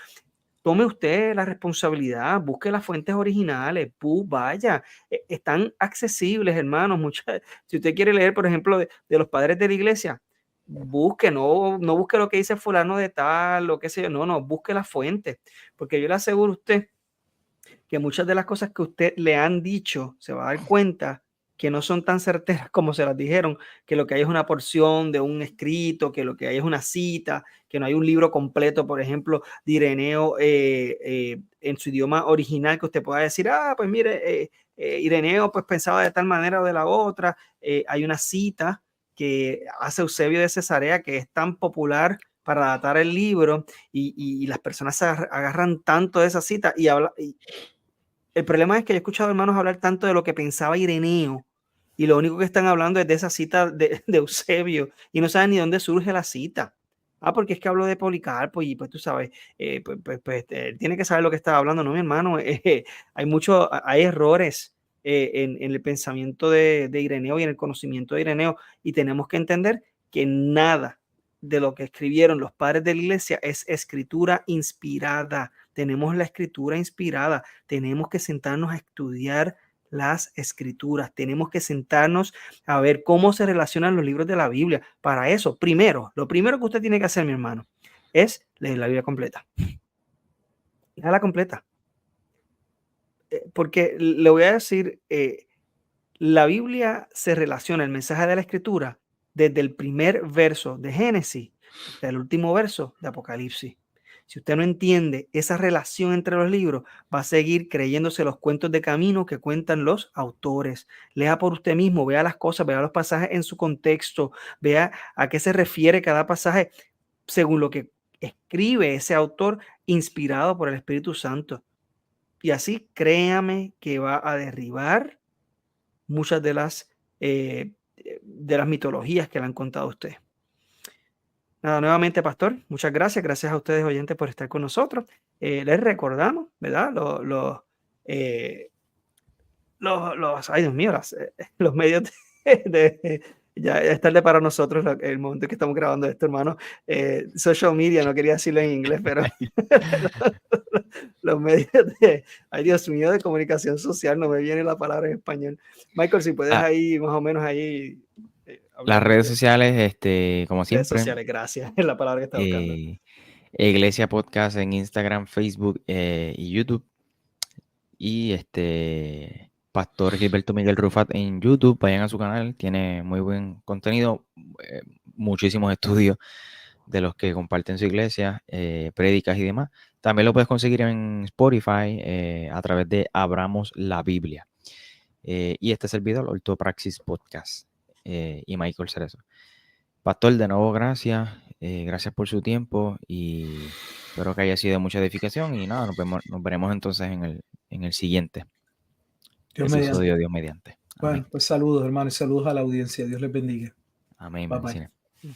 Tome usted la responsabilidad, busque las fuentes originales, vaya, están accesibles, hermanos. Si usted quiere leer, por ejemplo, de los padres de la iglesia, busque, no busque lo que dice fulano de tal, lo que sea, no, busque las fuentes, porque yo le aseguro a usted que muchas de las cosas que usted le han dicho se va a dar cuenta que no son tan certeras como se las dijeron, que lo que hay es una porción de un escrito, que lo que hay es una cita, que no hay un libro completo, por ejemplo, de Ireneo en su idioma original, que usted pueda decir, pues mire, Ireneo pues pensaba de tal manera o de la otra. Hay una cita que hace Eusebio de Cesarea, que es tan popular para datar el libro, y las personas se agarran tanto de esa cita y el problema es que yo he escuchado hermanos hablar tanto de lo que pensaba Ireneo y lo único que están hablando es de esa cita de Eusebio y no saben ni dónde surge la cita. Porque es que hablo de Policarpo y pues tú sabes, tiene que saber lo que estaba hablando, ¿no, mi hermano? Hay errores en el pensamiento de Ireneo y en el conocimiento de Ireneo y tenemos que entender que nada de lo que escribieron los padres de la iglesia es escritura inspirada. Tenemos la escritura inspirada, tenemos que sentarnos a estudiar las escrituras, tenemos que sentarnos a ver cómo se relacionan los libros de la Biblia. Para eso, lo primero que usted tiene que hacer, mi hermano, es leer la Biblia completa. Léala completa. Porque le voy a decir, la Biblia se relaciona, el mensaje de la escritura, desde el primer verso de Génesis hasta el último verso de Apocalipsis. Si usted no entiende esa relación entre los libros, va a seguir creyéndose los cuentos de camino que cuentan los autores. Lea por usted mismo, vea las cosas, vea los pasajes en su contexto, vea a qué se refiere cada pasaje según lo que escribe ese autor inspirado por el Espíritu Santo. Y así créame que va a derribar muchas de las mitologías que le han contado a usted. Nada, nuevamente, pastor, muchas gracias. Gracias a ustedes, oyentes, por estar con nosotros. Les recordamos, ¿verdad? Ay, Dios mío, los medios ya es tarde para nosotros el momento que estamos grabando esto, hermano. Social media, no quería decirlo en inglés, pero los medios ay, Dios mío, de comunicación social, no me viene la palabra en español. Michael, si puedes ahí, más o menos ahí. Las redes sociales, como siempre. Redes sociales, gracias, es la palabra que estaba buscando. Iglesia Podcast en Instagram, Facebook y YouTube. Y Pastor Gilberto Miguel Rufat en YouTube, vayan a su canal, tiene muy buen contenido, muchísimos estudios de los que comparten su iglesia, prédicas y demás. También lo puedes conseguir en Spotify a través de Abramos la Biblia. Y este servidor, Ortopraxis Podcast, y Michael Cerezo. Pastor, de nuevo, gracias. Gracias por su tiempo y espero que haya sido de mucha edificación. Y nada, nos veremos entonces en el siguiente episodio, Dios mediante. Bueno, pues saludos, hermanos, y saludos a la audiencia. Dios les bendiga. Amén. Bye, bye.